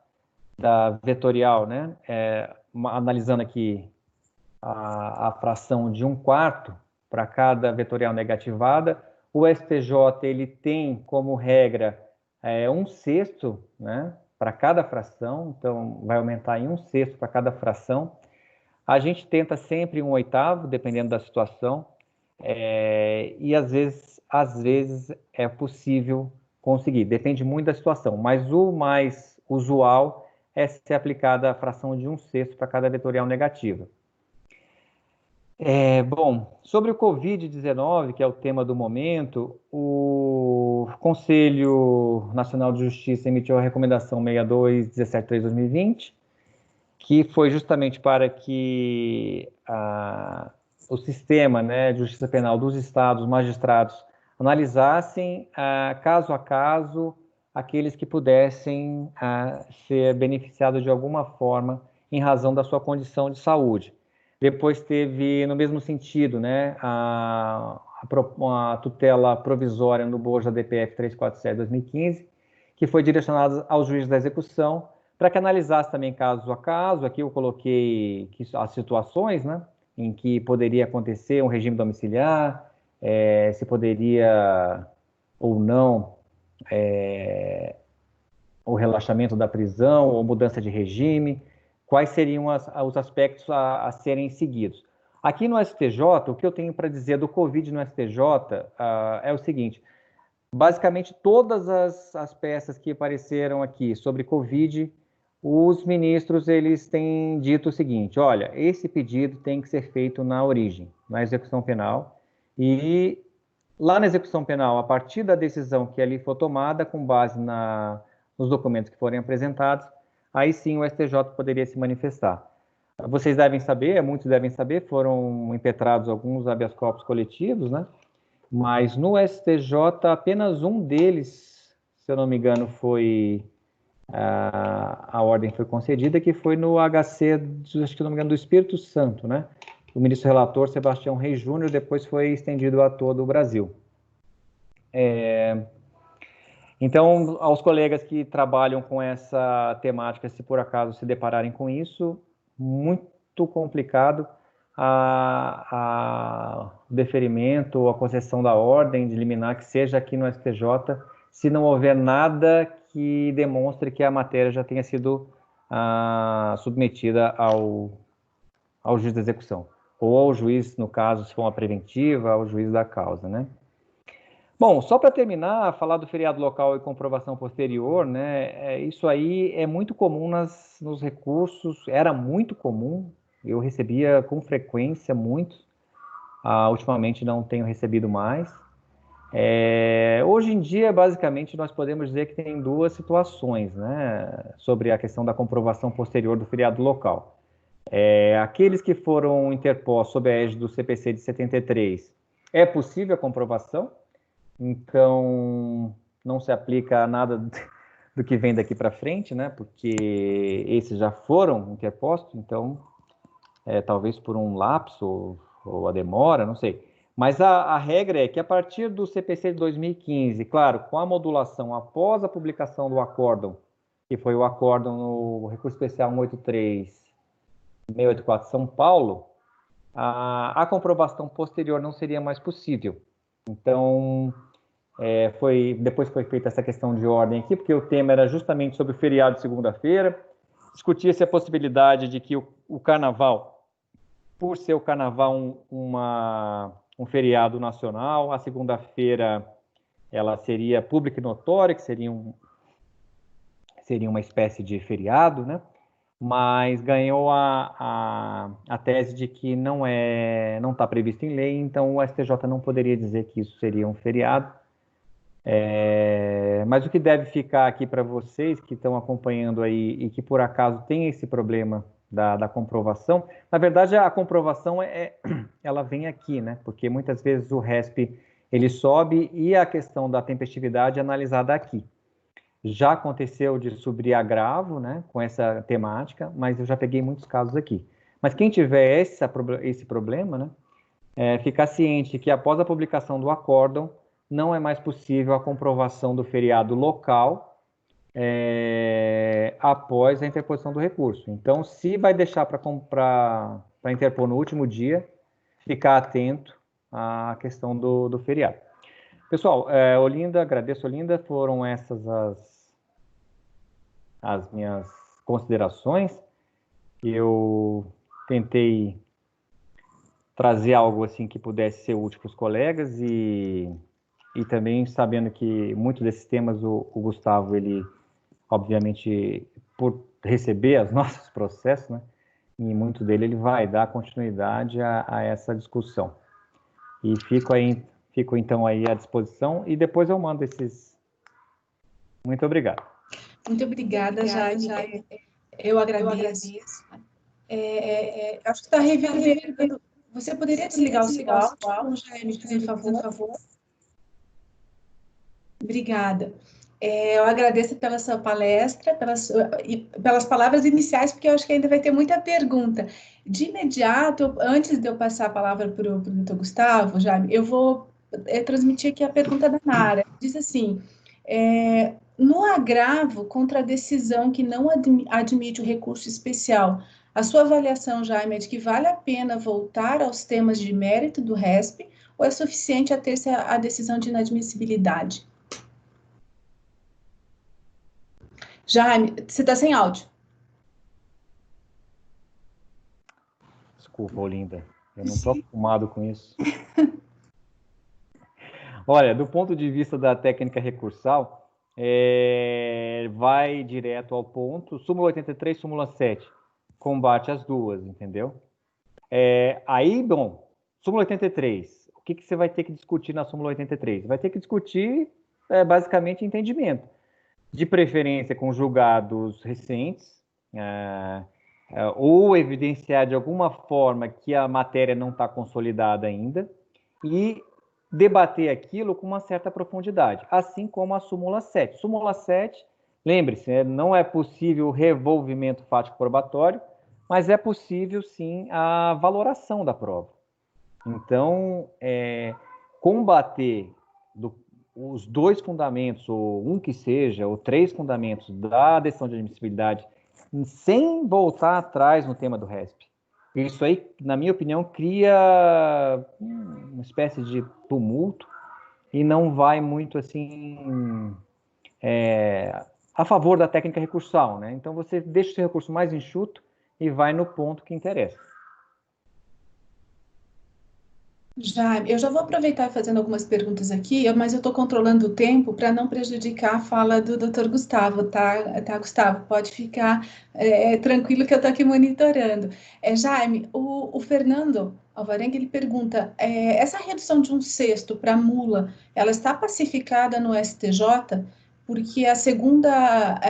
vetorial, né? Analisando aqui a fração de 1/4 para cada vetorial negativada. O STJ ele tem como regra 1/6, né? Para cada fração, então vai aumentar em 1/6 para cada fração. A gente tenta sempre 1/8, dependendo da situação, e às vezes é possível conseguir, depende muito da situação, mas o mais usual é ser aplicada a fração de 1/6 para cada vetorial negativa. Bom, sobre o Covid-19, que é o tema do momento, o Conselho Nacional de Justiça emitiu a recomendação 62.173/2020, que foi justamente para que o sistema, né, de justiça penal dos estados, magistrados, analisassem caso a caso aqueles que pudessem ser beneficiados de alguma forma em razão da sua condição de saúde. Depois teve, no mesmo sentido, né, a tutela provisória no bojo da DPF 347/2015, que foi direcionada aos juízes da execução, para que analisasse também caso a caso. Aqui eu coloquei as situações, né, em que poderia acontecer um regime domiciliar, se poderia ou não o relaxamento da prisão ou mudança de regime, quais seriam os aspectos a serem seguidos. Aqui no STJ, o que eu tenho para dizer do Covid no STJ é o seguinte: basicamente todas as peças que apareceram aqui sobre Covid, os ministros eles têm dito o seguinte: olha, esse pedido tem que ser feito na origem, na execução penal, e lá na execução penal, a partir da decisão que ali for tomada, com base nos documentos que forem apresentados, aí sim o STJ poderia se manifestar. Vocês devem saber, muitos devem saber, foram impetrados alguns habeas corpus coletivos, né? Mas no STJ, apenas um deles, se eu não me engano, a ordem foi concedida, que foi no HC, acho que não me engano, do Espírito Santo, né? O ministro relator, Sebastião Reis Júnior, depois foi estendido a todo o Brasil. Então, aos colegas que trabalham com essa temática, se por acaso se depararem com isso, muito complicado o deferimento ou a concessão da ordem de liminar que seja aqui no STJ, se não houver nada que demonstre que a matéria já tenha sido submetida ao juiz da execução, ou ao juiz, no caso, se for uma preventiva, ao juiz da causa, né? Bom, só para terminar, falar do feriado local e comprovação posterior, né? Isso aí é muito comum nos recursos, era muito comum, eu recebia com frequência muitos, ultimamente não tenho recebido mais. Hoje em dia, basicamente, nós podemos dizer que tem duas situações, né? Sobre a questão da comprovação posterior do feriado local. Aqueles que foram interpostos sob a égide do CPC de 73, é possível a comprovação? Então, não se aplica a nada do que vem daqui para frente, né? Porque esses já foram interpostos, então, talvez por um lapso ou a demora, não sei. Mas a regra é que a partir do CPC de 2015, claro, com a modulação após a publicação do acórdão, que foi o acórdão no recurso especial 183-684 São Paulo, a comprovação posterior não seria mais possível. Então, depois foi feita essa questão de ordem aqui, porque o tema era justamente sobre o feriado de segunda-feira. Discutia-se a possibilidade de que o carnaval, por ser o carnaval um feriado nacional, a segunda-feira ela seria pública e notória, que seria uma espécie de feriado, né? Mas ganhou a tese de que não está previsto em lei, então o STJ não poderia dizer que isso seria um feriado. Mas o que deve ficar aqui para vocês que estão acompanhando aí e que por acaso tem esse problema da comprovação, na verdade a comprovação ela vem aqui, né? Porque muitas vezes o RESP ele sobe e a questão da tempestividade é analisada aqui. Já aconteceu de subir agravo, né, com essa temática, mas eu já peguei muitos casos aqui. Mas quem tiver esse problema, né, ficar ciente que após a publicação do acórdão, não é mais possível a comprovação do feriado local após a interposição do recurso. Então, se vai deixar para interpor no último dia, ficar atento à questão do feriado. Pessoal, Olinda, agradeço, Olinda, foram essas as minhas considerações. Eu tentei trazer algo assim que pudesse ser útil para os colegas e também sabendo que muitos desses temas o Gustavo, ele, obviamente, por receber os nossos processos, né, e muito dele ele vai dar continuidade a essa discussão. E fico então aí à disposição e depois eu mando esses. Muito obrigado. Muito obrigada, Jaime. Eu agradeço. Acho que está reverberando. Você poderia desligar o seu áudio, Jaime, por favor? Obrigada. Eu agradeço pela sua palestra, pelas palavras iniciais, porque eu acho que ainda vai ter muita pergunta. De imediato, antes de eu passar a palavra para o doutor Gustavo, Jaime, eu vou transmitir aqui a pergunta da Nara. Diz assim, no agravo contra a decisão que não admite o recurso especial, a sua avaliação, Jaime, é de que vale a pena voltar aos temas de mérito do RESP ou é suficiente ater-se a decisão de inadmissibilidade? Jaime, você está sem áudio. Desculpa, Olinda. Eu não estou acostumado com isso. Olha, do ponto de vista da técnica recursal, vai direto ao ponto. Súmula 83, súmula 7, combate as duas, entendeu? Aí, bom, súmula 83, o que você vai ter que discutir na súmula 83? Vai ter que discutir, basicamente, entendimento. De preferência com julgados recentes, ou evidenciar de alguma forma que a matéria não está consolidada ainda, e debater aquilo com uma certa profundidade, assim como a súmula 7. Súmula 7, lembre-se, não é possível o revolvimento fático probatório, mas é possível, sim, a valoração da prova. Então, combater os dois fundamentos, ou um que seja, ou três fundamentos da decisão de admissibilidade, sem voltar atrás no tema do RESP. Isso aí, na minha opinião, cria uma espécie de tumulto e não vai muito assim a favor da técnica recursal, né? Então você deixa o seu recurso mais enxuto e vai no ponto que interessa. Eu já vou aproveitar fazendo algumas perguntas aqui, mas eu estou controlando o tempo para não prejudicar a fala do Dr. Gustavo, tá, Gustavo? Pode ficar tranquilo que eu estou aqui monitorando. Jaime, o Fernando Alvarenga, ele pergunta, essa redução de 1/6 para mula, ela está pacificada no STJ? Porque a segunda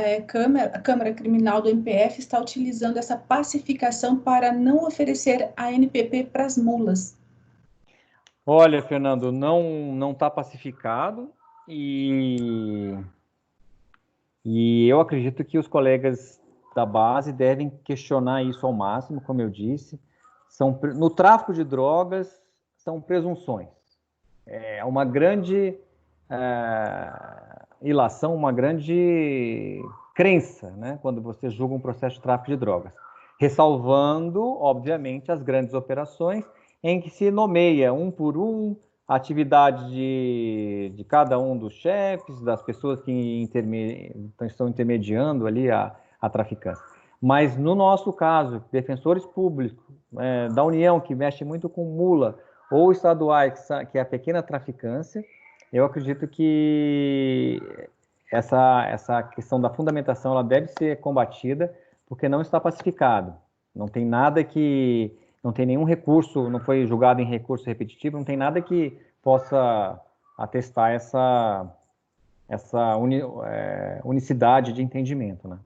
Câmara Criminal do MPF está utilizando essa pacificação para não oferecer a NPP para as mulas. Olha, Fernando, não está pacificado e eu acredito que os colegas da base devem questionar isso ao máximo, como eu disse. No tráfico de drogas, são presunções. É uma grande ilação, uma grande crença, né, quando você julga um processo de tráfico de drogas. Ressalvando, obviamente, as grandes operações em que se nomeia um por um a atividade de cada um dos chefes, das pessoas que estão intermediando ali a traficância. Mas no nosso caso, defensores públicos da União, que mexe muito com mula, ou estaduais, que é a pequena traficância, eu acredito que essa questão da fundamentação ela deve ser combatida, porque não está pacificado. Não tem nada que... Não tem nenhum recurso, não foi julgado em recurso repetitivo, não tem nada que possa atestar essa unicidade de entendimento, né?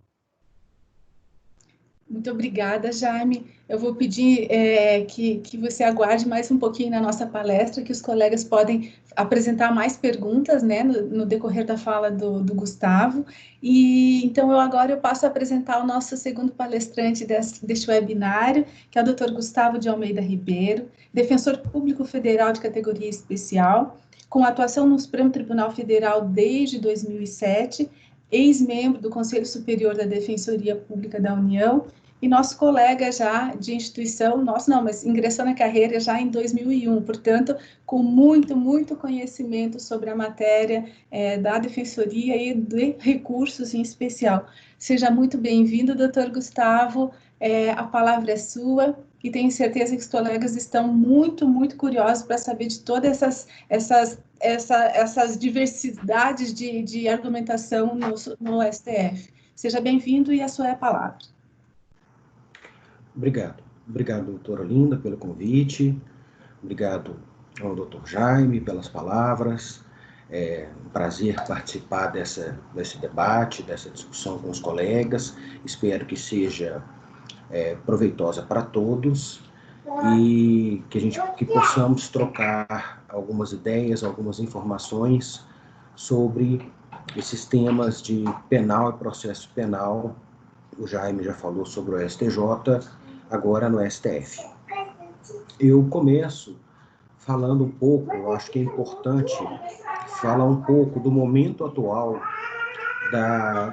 Muito obrigada, Jaime. Eu vou pedir que você aguarde mais um pouquinho na nossa palestra, que os colegas podem apresentar mais perguntas, né, no decorrer da fala do Gustavo. E então agora eu passo a apresentar o nosso segundo palestrante deste webinário, que é o Dr. Gustavo de Almeida Ribeiro, defensor público federal de categoria especial, com atuação no Supremo Tribunal Federal desde 2007, ex-membro do Conselho Superior da Defensoria Pública da União, e nosso colega já de instituição, mas ingressou na carreira já em 2001, portanto, com muito conhecimento sobre a matéria da defensoria e de recursos em especial. Seja muito bem-vindo, doutor Gustavo, a palavra é sua, e tenho certeza que os colegas estão muito curiosos para saber de todas essas diversidades de argumentação no STF. Seja bem-vindo e a sua é a palavra. Obrigado. Obrigado, doutora Olinda, pelo convite. Obrigado ao doutor Jaime pelas palavras. É um prazer participar desse debate, dessa discussão com os colegas. Espero que seja proveitosa para todos e que possamos trocar algumas ideias, algumas informações sobre esses temas de penal e processo penal. O Jaime já falou sobre o STJ, agora no STF. Eu começo falando um pouco, eu acho que é importante falar um pouco do momento atual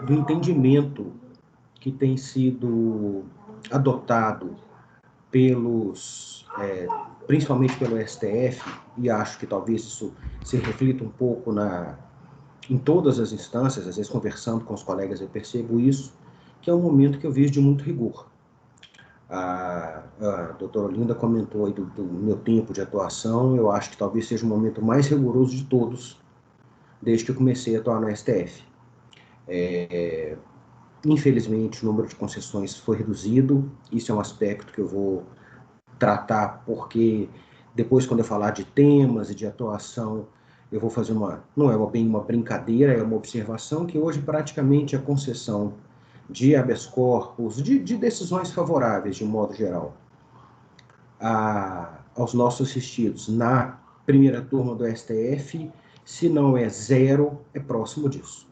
do entendimento que tem sido adotado principalmente pelo STF, e acho que talvez isso se reflita um pouco em todas as instâncias, às vezes conversando com os colegas eu percebo isso, que é um momento que eu vejo de muito rigor. A doutora Olinda comentou aí do meu tempo de atuação. Eu acho que talvez seja o momento mais rigoroso de todos, desde que eu comecei a atuar no STF. Infelizmente, o número de concessões foi reduzido. Isso é um aspecto que eu vou tratar, porque depois, quando eu falar de temas e de atuação, eu vou fazer não é bem uma brincadeira, é uma observação que hoje praticamente a concessão de habeas corpus, de decisões favoráveis, de um modo geral, aos nossos assistidos na primeira turma do STF, se não é zero, é próximo disso.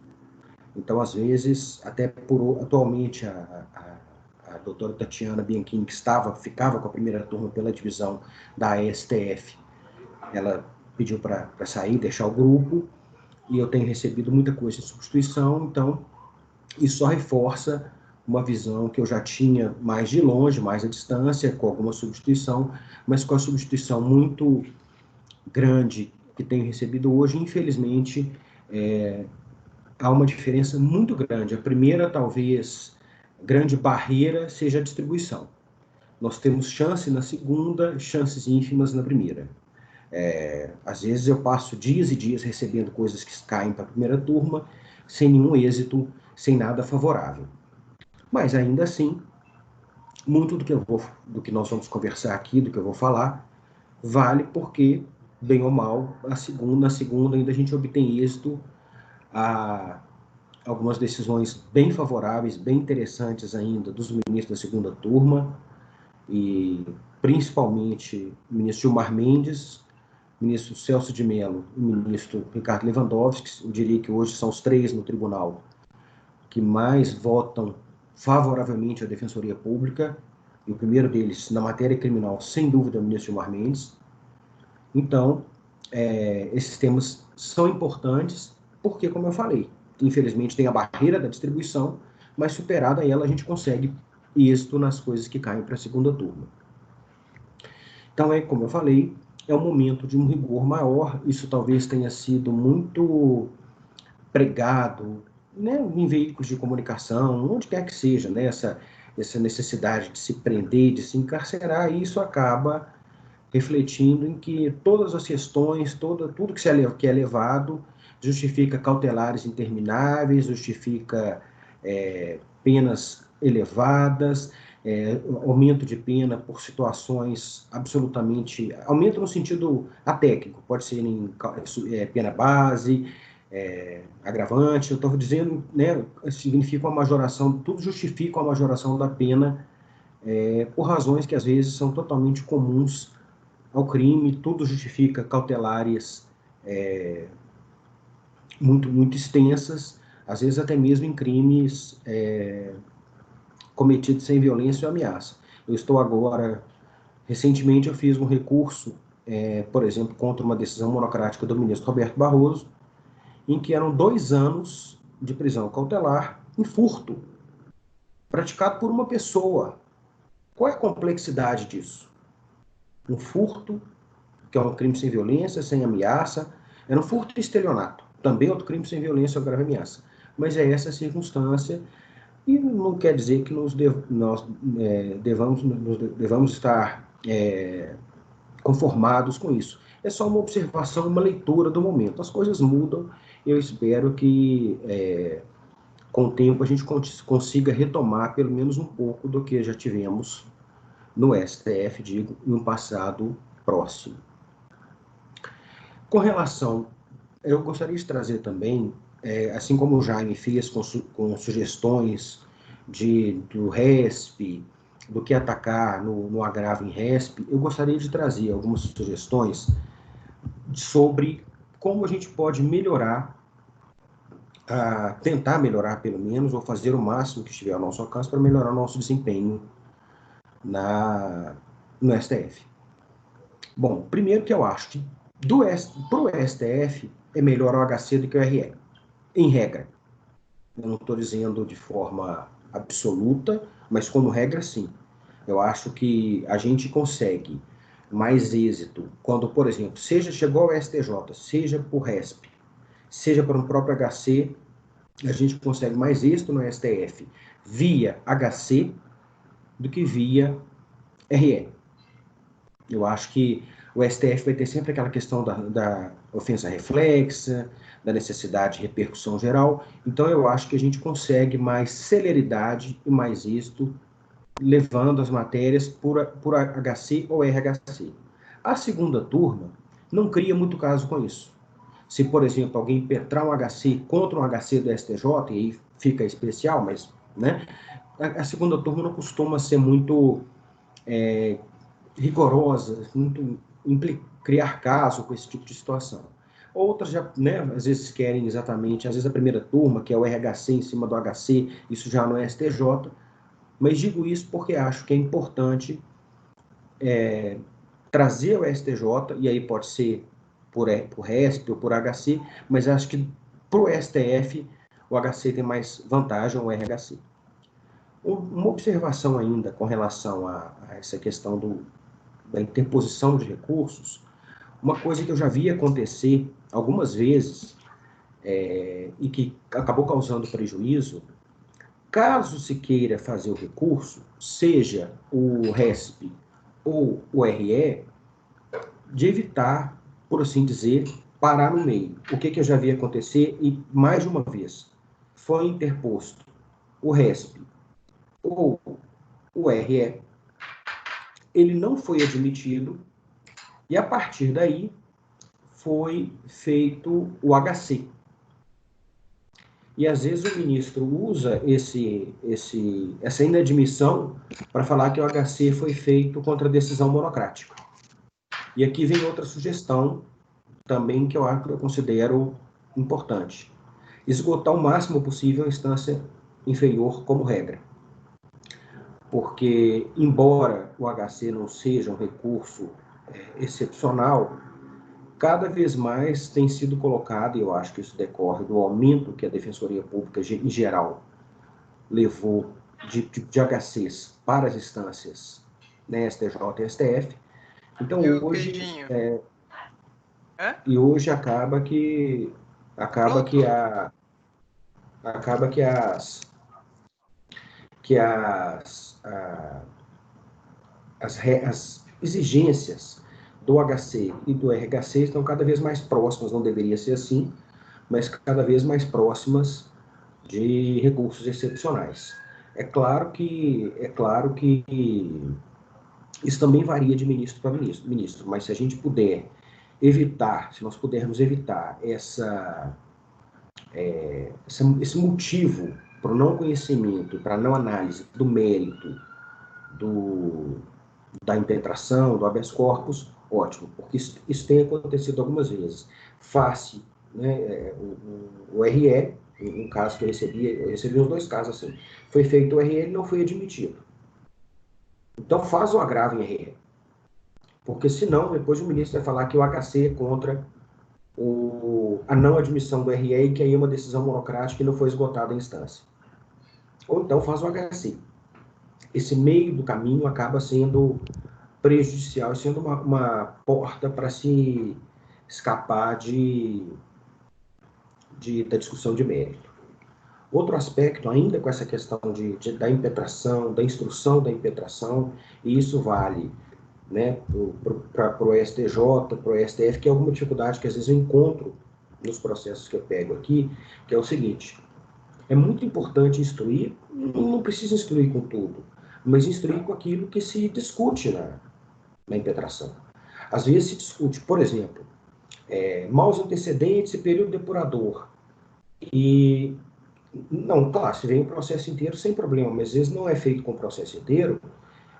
Então, às vezes, até atualmente, a doutora Tatiana Bianchini, que ficava com a primeira turma pela divisão da STF, ela pediu para sair, deixar o grupo, e eu tenho recebido muita coisa de substituição, então isso só reforça uma visão que eu já tinha mais de longe, mais à distância, com alguma substituição, mas com a substituição muito grande que tenho recebido hoje, infelizmente, há uma diferença muito grande. A primeira, talvez, grande barreira seja a distribuição. Nós temos chance na segunda, chances ínfimas na primeira. Às vezes eu passo dias e dias recebendo coisas que caem para a primeira turma, sem nenhum êxito, sem nada favorável. Mas ainda assim, muito do que nós vamos conversar aqui, do que eu vou falar, vale porque, bem ou mal, na segunda ainda a gente obtém êxito, algumas decisões bem favoráveis, bem interessantes ainda dos ministros da segunda turma, e principalmente o ministro Gilmar Mendes, o ministro Celso de Mello e o ministro Ricardo Lewandowski. Eu diria que hoje são os três no tribunal que mais votam favoravelmente à Defensoria Pública, e o primeiro deles, na matéria criminal, sem dúvida, é o ministro Gilmar Mendes. Então, esses temas são importantes, porque, como eu falei, infelizmente tem a barreira da distribuição, mas superada ela, a gente consegue êxito nas coisas que caem para a segunda turma. Então, como eu falei, é um momento de um rigor maior. Isso talvez tenha sido muito pregado, né, em veículos de comunicação, onde quer que seja, né, essa necessidade de se prender, de se encarcerar, e isso acaba refletindo em que todas as questões, tudo que é levado, justifica cautelares intermináveis, justifica penas elevadas, aumento de pena por situações absolutamente... Aumento no sentido atécnico, pode ser em pena base, agravante. Eu estou dizendo, né, significa uma majoração, tudo justifica uma majoração da pena por razões que às vezes são totalmente comuns ao crime. Tudo justifica cautelares muito, muito extensas, às vezes até mesmo em crimes cometidos sem violência ou ameaça. Eu estou agora, recentemente eu fiz um recurso, por exemplo, contra uma decisão monocrática do ministro Roberto Barroso, em que eram 2 anos de prisão cautelar em furto, praticado por uma pessoa. Qual é a complexidade disso? Um furto, que é um crime sem violência, sem ameaça, era um furto e estelionato, também outro crime sem violência ou grave ameaça. Mas é essa a circunstância, e não quer dizer que nós devamos estar conformados com isso. É só uma observação, uma leitura do momento. As coisas mudam. Eu espero que, com o tempo, a gente consiga retomar pelo menos um pouco do que já tivemos no STF, digo, em um passado próximo. Com relação, eu gostaria de trazer também, assim como o Jaime fez com sugestões do RESP, do que atacar no agravo em RESP, eu gostaria de trazer algumas sugestões sobre como a gente pode melhorar, tentar melhorar pelo menos, ou fazer o máximo que estiver ao nosso alcance para melhorar o nosso desempenho no STF. Bom, primeiro que eu acho que para o STF é melhor o HC do que o RE, em regra. Eu não estou dizendo de forma absoluta, mas como regra, sim. Eu acho que a gente consegue mais êxito quando, por exemplo, chegou ao STJ, seja por RESP, seja por um próprio HC, a gente consegue mais êxito no STF via HC do que via RE. Eu acho que o STF vai ter sempre aquela questão da ofensa reflexa, da necessidade de repercussão geral. Então, eu acho que a gente consegue mais celeridade e mais êxito levando as matérias por HC ou RHC. A segunda turma não cria muito caso com isso. Se, por exemplo, alguém impetrar um HC contra um HC do STJ, e aí fica especial, mas né, a segunda turma não costuma ser muito rigorosa, muito criar caso com esse tipo de situação. Outras já, né, às vezes querem exatamente, às vezes a primeira turma, que é o RHC em cima do HC, isso já não é STJ, mas digo isso porque acho que é importante trazer o STJ, e aí pode ser por RESP ou por HC, mas acho que para o STF o HC tem mais vantagem, o RHC. Uma observação ainda com relação a essa questão da interposição de recursos, uma coisa que eu já vi acontecer algumas vezes e que acabou causando prejuízo, caso se queira fazer o recurso, seja o RESP ou o RE, de evitar, por assim dizer, parar no meio. O que eu já vi acontecer, e mais de uma vez, foi interposto o RESP ou o RE, ele não foi admitido, e a partir daí foi feito o HC. E às vezes o ministro usa essa inadmissão para falar que o HC foi feito contra decisão monocrática. E aqui vem outra sugestão também que eu considero importante. Esgotar o máximo possível a instância inferior como regra. Porque, embora o HC não seja um recurso excepcional, cada vez mais tem sido colocado, e eu acho que isso decorre do aumento que a Defensoria Pública, em geral, levou de HCs para as instâncias, né, STJ e STF. Então, hoje... E hoje acaba que as exigências do HC e do RHC estão cada vez mais próximas, não deveria ser assim, mas cada vez mais próximas de recursos excepcionais. É claro que isso também varia de ministro para ministro, mas se a gente puder evitar, se nós pudermos evitar esse motivo para o não conhecimento, para a não análise do mérito da impetração, do habeas corpus, ótimo, porque isso tem acontecido algumas vezes. Face, né, o RE, um caso que eu recebi os dois casos assim, foi feito o RE e não foi admitido. Então faz o agravo em RE. Porque senão, depois o ministro vai falar que o HC é contra a não admissão do RE e que aí é uma decisão monocrática e não foi esgotada a instância. Ou então faz o HC. Esse meio do caminho acaba sendo prejudicial e sendo uma porta para se escapar da discussão de mérito. Outro aspecto, ainda com essa questão da impetração, da instrução da impetração, e isso vale, né, para o STJ, para o STF, que é alguma dificuldade que às vezes eu encontro nos processos que eu pego aqui, que é o seguinte: é muito importante instruir, não precisa instruir com tudo, mas instruir com aquilo que se discute na impetração. Às vezes se discute, por exemplo, maus antecedentes e período depurador. E, não, claro, se vem o processo inteiro, sem problema, mas às vezes não é feito com o processo inteiro,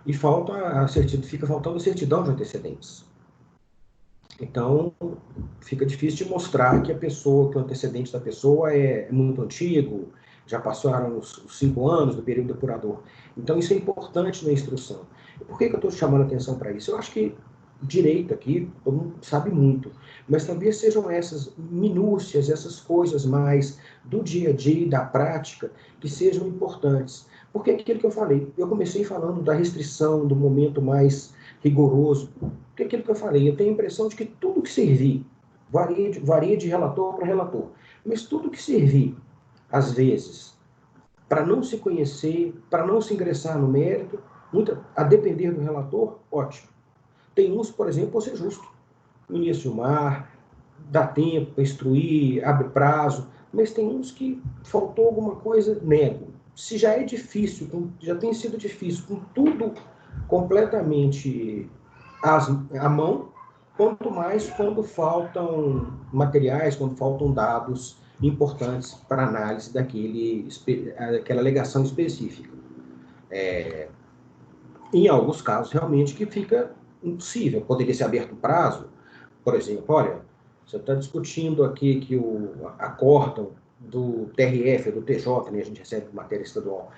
e fica faltando a certidão de antecedentes. Então, fica difícil de mostrar que o antecedente da pessoa é muito antigo, já passaram os 5 anos do período depurador. Então, isso é importante na instrução. Por que eu estou chamando a atenção para isso? Eu acho que direito aqui, todo mundo sabe muito, mas talvez sejam essas minúcias, essas coisas mais do dia a dia, da prática, que sejam importantes. Porque é aquilo que eu falei, eu comecei falando da restrição, do momento mais rigoroso, porque é aquilo que eu falei, eu tenho a impressão de que tudo que servir, varia de relator para relator, mas tudo que servir, às vezes, para não se conhecer, para não se ingressar no mérito, a depender do relator, ótimo. Tem uns, por exemplo, vou ser justo. Munir Silmar, dá tempo para instruir, abre prazo, mas tem uns que faltou alguma coisa, nego. Se já é difícil, já tem sido difícil, com tudo completamente à mão, quanto mais quando faltam materiais, quando faltam dados importantes para análise daquela alegação específica. Em alguns casos, realmente, que fica impossível. Poderia ser aberto o prazo, por exemplo, olha, você está discutindo aqui que a acórdão do TRF, do TJ, né, a gente recebe matéria estadual,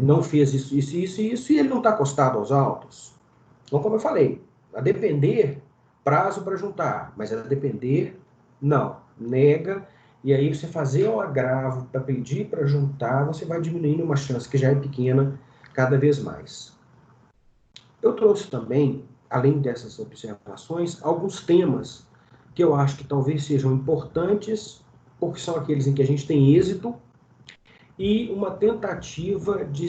não fez isso, e ele não está acostado aos autos. Então, como eu falei, a depender, prazo para juntar, mas a depender, não, nega, e aí você fazer o agravo para pedir para juntar, você vai diminuindo uma chance que já é pequena cada vez mais. Eu trouxe também, além dessas observações, alguns temas que eu acho que talvez sejam importantes, porque são aqueles em que a gente tem êxito, e uma tentativa de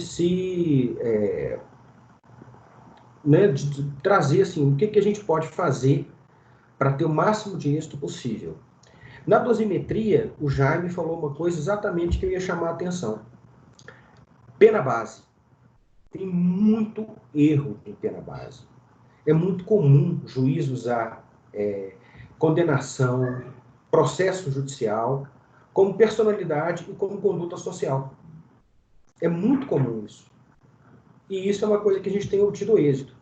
de trazer assim, o que a gente pode fazer para ter o máximo de êxito possível. Na dosimetria, o Jaime falou uma coisa exatamente que eu ia chamar a atenção. Pena base. Tem muito erro em pena base. É muito comum o juiz usar condenação, processo judicial, como personalidade e como conduta social. É muito comum isso. E isso é uma coisa que a gente tem obtido êxito.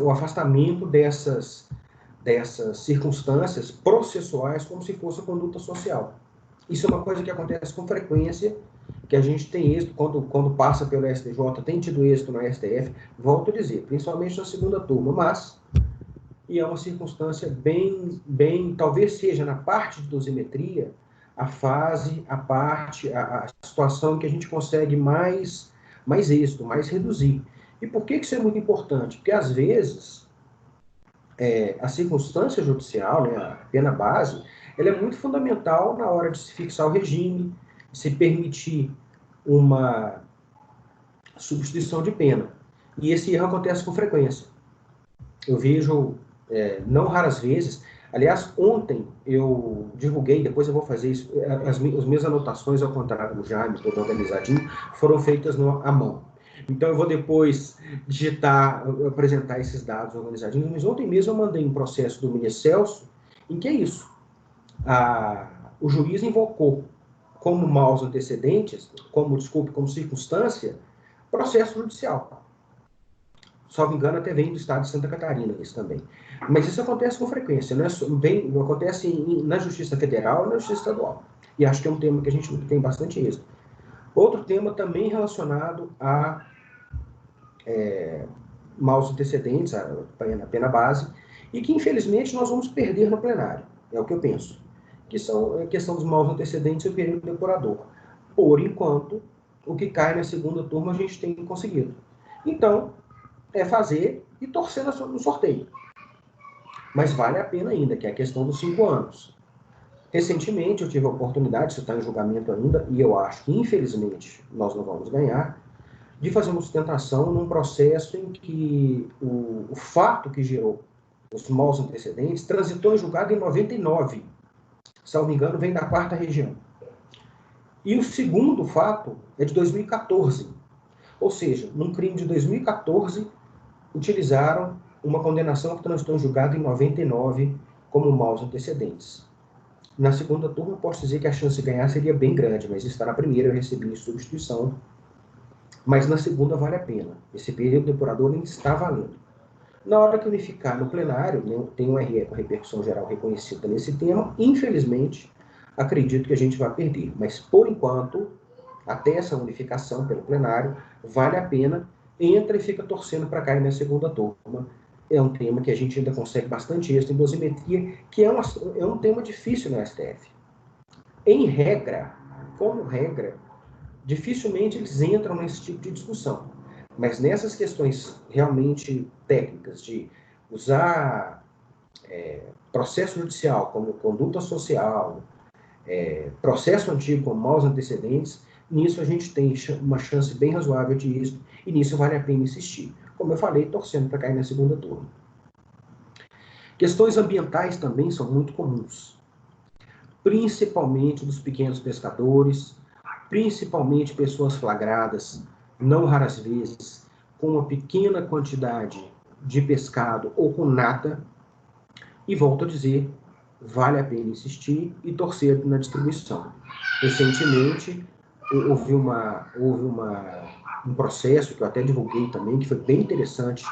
O afastamento dessas circunstâncias processuais como se fosse conduta social. Isso é uma coisa que acontece com frequência, que a gente tem êxito, quando passa pelo STJ, tem tido êxito na STF, volto a dizer, principalmente na segunda turma, mas, e é uma circunstância bem, talvez seja na parte de dosimetria, a situação que a gente consegue mais êxito, mais reduzir. E por que isso é muito importante? Porque, às vezes, a circunstância judicial, né, a pena base, ela é muito fundamental na hora de se fixar o regime, se permitir uma substituição de pena. E esse erro acontece com frequência. Eu vejo, não raras vezes, aliás, ontem eu divulguei, depois eu vou fazer isso, as minhas anotações, ao contrário do Jaime, todo organizadinho, foram feitas à mão. Então eu vou depois apresentar esses dados organizadinhos, mas ontem mesmo eu mandei um processo do Minicelso, em que é isso. O juiz invocou como maus antecedentes, como circunstância, processo judicial. Salvo engano, até vem do estado de Santa Catarina isso também. Mas isso acontece com frequência, acontece na Justiça Federal e na Justiça Estadual. E acho que é um tema que a gente tem bastante êxito. Outro tema também relacionado a maus antecedentes, a pena base, e que infelizmente nós vamos perder no plenário, é o que eu penso, que são a questão dos maus antecedentes e o período depurador. Por enquanto, o que cai na segunda turma a gente tem conseguido. Então, é fazer e torcer no sorteio. Mas vale a pena ainda, que é a questão dos 5 anos. Recentemente eu tive a oportunidade, isso está em julgamento ainda, e eu acho que infelizmente nós não vamos ganhar, de fazer uma sustentação num processo em que o fato que gerou os maus antecedentes transitou em julgado em 99. Salvo engano, vem da 4ª região. E o segundo fato é de 2014. Ou seja, num crime de 2014, utilizaram uma condenação que transitou em julgado em 99 como maus antecedentes. Na segunda turma, posso dizer que a chance de ganhar seria bem grande, mas está na primeira, eu recebi em substituição. Mas na segunda vale a pena. Esse período depurador nem está valendo. Na hora que unificar no plenário, né, tem um RE com repercussão geral reconhecida nesse tema, infelizmente, acredito que a gente vai perder. Mas, por enquanto, até essa unificação pelo plenário, vale a pena, entra e fica torcendo para cair na segunda turma. É um tema que a gente ainda consegue bastante êxito em dosimetria, que é um tema difícil no STF. Em regra, como regra, dificilmente eles entram nesse tipo de discussão. Mas nessas questões realmente técnicas, de usar processo judicial como conduta social, processo antigo como maus antecedentes, nisso a gente tem uma chance bem razoável de êxito, e nisso vale a pena insistir. Como eu falei, torcendo para cair na segunda turma. Questões ambientais também são muito comuns, principalmente dos pequenos pescadores, principalmente pessoas flagradas, não raras vezes, com uma pequena quantidade de pescado ou com nada, e volto a dizer, vale a pena insistir e torcer na distribuição. Recentemente, houve um processo que eu até divulguei também, que foi bem interessante,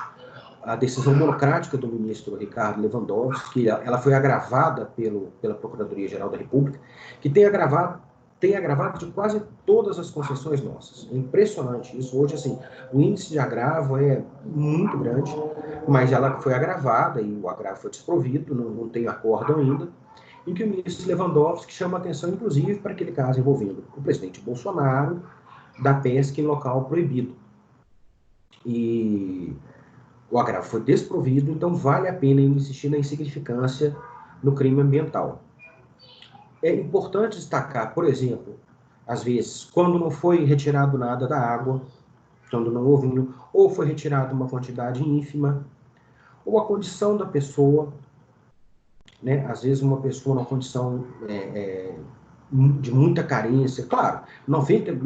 a decisão monocrática do ministro Ricardo Lewandowski, que ela foi agravada pela Procuradoria-Geral da República, que tem agravado de quase todas as concessões nossas. É impressionante isso. Hoje, assim, o índice de agravo é muito grande, mas ela foi agravada e o agravo foi desprovido, não tem acordo ainda, em que o ministro Lewandowski chama atenção, inclusive, para aquele caso envolvendo o presidente Bolsonaro, da pesca em local proibido. E o agravo foi desprovido, então vale a pena insistir na insignificância no crime ambiental. É importante destacar, por exemplo, às vezes, quando não foi retirado nada da água, quando não houve, ou foi retirado uma quantidade ínfima, ou a condição da pessoa, né? Às vezes uma pessoa numa condição de muita carência, claro,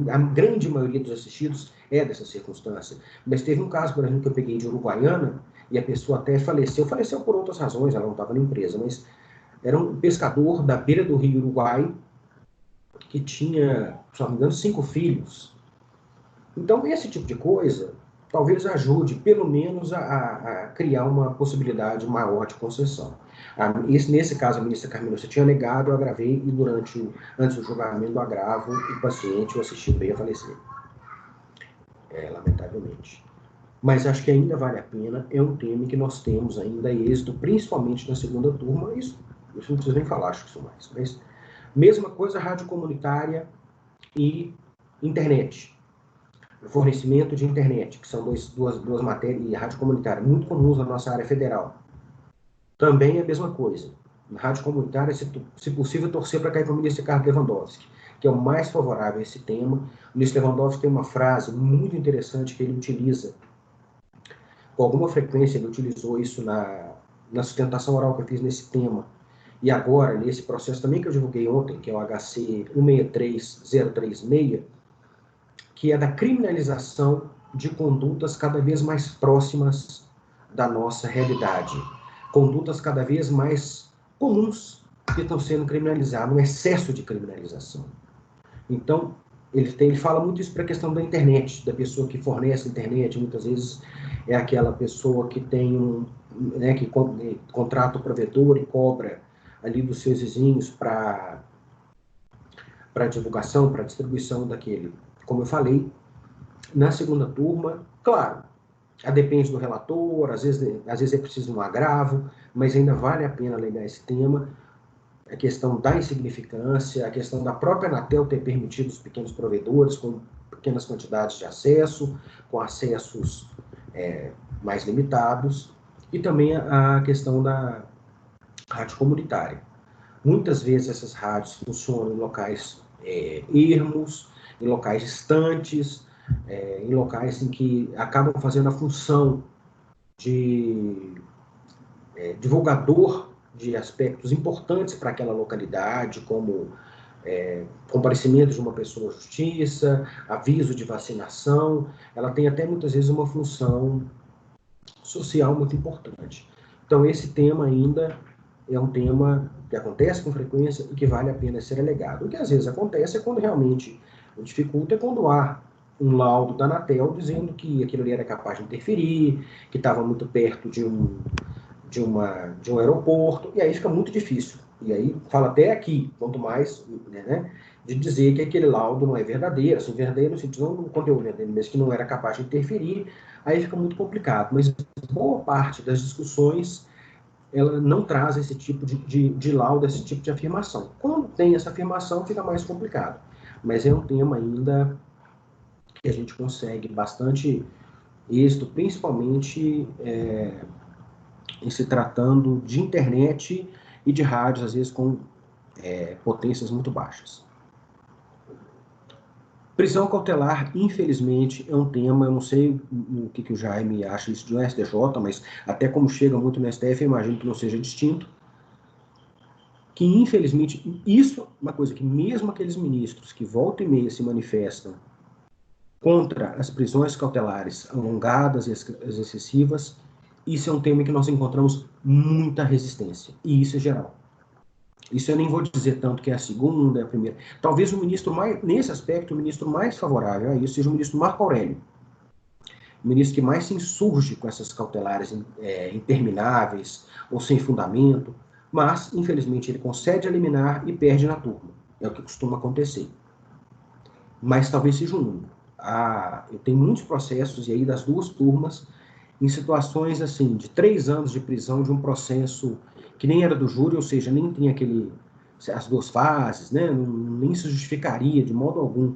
a grande maioria dos assistidos é dessa circunstância, mas teve um caso, por exemplo, que eu peguei de Uruguaiana, e a pessoa até faleceu por outras razões, ela não estava na empresa, mas era um pescador da beira do rio Uruguai, que tinha, se não me engano, 5 filhos. Então, esse tipo de coisa talvez ajude, pelo menos, a criar uma possibilidade maior de concessão. Nesse caso, a ministra Carmen Lúcia tinha negado, eu agravei, e antes do julgamento do agravo, o paciente, o assistido, veio a falecer. Lamentavelmente. Mas acho que ainda vale a pena, é um tema que nós temos ainda êxito, principalmente na segunda turma, isso não preciso nem falar, acho que isso mais. Mas, mesma coisa, rádio comunitária e internet. Fornecimento de internet, que são duas matérias, e rádio comunitária, muito comuns na nossa área federal. Também é a mesma coisa. Na rádio comunitária, se possível, torcer para cair para o ministro Ricardo Lewandowski, que é o mais favorável a esse tema. O ministro Lewandowski tem uma frase muito interessante que ele utiliza, com alguma frequência ele utilizou isso na sustentação oral que eu fiz nesse tema, e agora, nesse processo também que eu divulguei ontem, que é o HC 163036, que é da criminalização de condutas cada vez mais próximas da nossa realidade. Condutas cada vez mais comuns que estão sendo criminalizadas, um excesso de criminalização. Então, ele fala muito isso para a questão da internet, da pessoa que fornece a internet, muitas vezes é aquela pessoa que tem que contrata o provedor e cobra ali dos seus vizinhos para divulgação, para distribuição daquele. Como eu falei, na segunda turma, claro, depende do relator, às vezes é preciso um agravo, mas ainda vale a pena alegar esse tema, a questão da insignificância, a questão da própria Anatel ter permitido os pequenos provedores com pequenas quantidades de acesso, com acessos mais limitados, e também a questão da rádio comunitária. Muitas vezes essas rádios funcionam em locais ermos, em locais distantes, em locais em que acabam fazendo a função de divulgador de aspectos importantes para aquela localidade, como comparecimento de uma pessoa à justiça, aviso de vacinação. Ela tem até muitas vezes uma função social muito importante. Então, esse tema ainda é um tema que acontece com frequência e que vale a pena ser alegado. O que às vezes acontece é quando realmente o dificulta, é quando há um laudo da Anatel dizendo que aquilo ali era capaz de interferir, que estava muito perto de um aeroporto, e aí fica muito difícil. E aí fala até aqui, quanto mais, né, de dizer que aquele laudo não é verdadeiro, assim, verdadeiro no sentido não do conteúdo verdadeiro, mas que não era capaz de interferir, aí fica muito complicado. Mas boa parte das discussões, ela não traz esse tipo de laudo, esse tipo de afirmação. Quando tem essa afirmação, fica mais complicado. Mas é um tema ainda que a gente consegue bastante êxito, principalmente em se tratando de internet e de rádios, às vezes com potências muito baixas. Prisão cautelar, infelizmente, é um tema, eu não sei o que o Jaime acha isso do STJ, mas até como chega muito no STF, eu imagino que não seja distinto, que infelizmente, isso é uma coisa que mesmo aqueles ministros que volta e meia se manifestam contra as prisões cautelares alongadas e as excessivas, isso é um tema que nós encontramos muita resistência, e isso é geral. Isso eu nem vou dizer tanto que é a segunda, é a primeira. Talvez o ministro mais, nesse aspecto, o ministro mais favorável a isso seja o ministro Marco Aurélio. O ministro que mais se insurge com essas cautelares intermináveis ou sem fundamento, mas, infelizmente, ele concede a liminar e perde na turma. É o que costuma acontecer. Mas talvez seja um único. Eu tenho muitos processos, e aí das duas turmas, em situações assim, de 3 anos de prisão de um processo que nem era do júri, ou seja, nem tinha as duas fases, né? Nem se justificaria de modo algum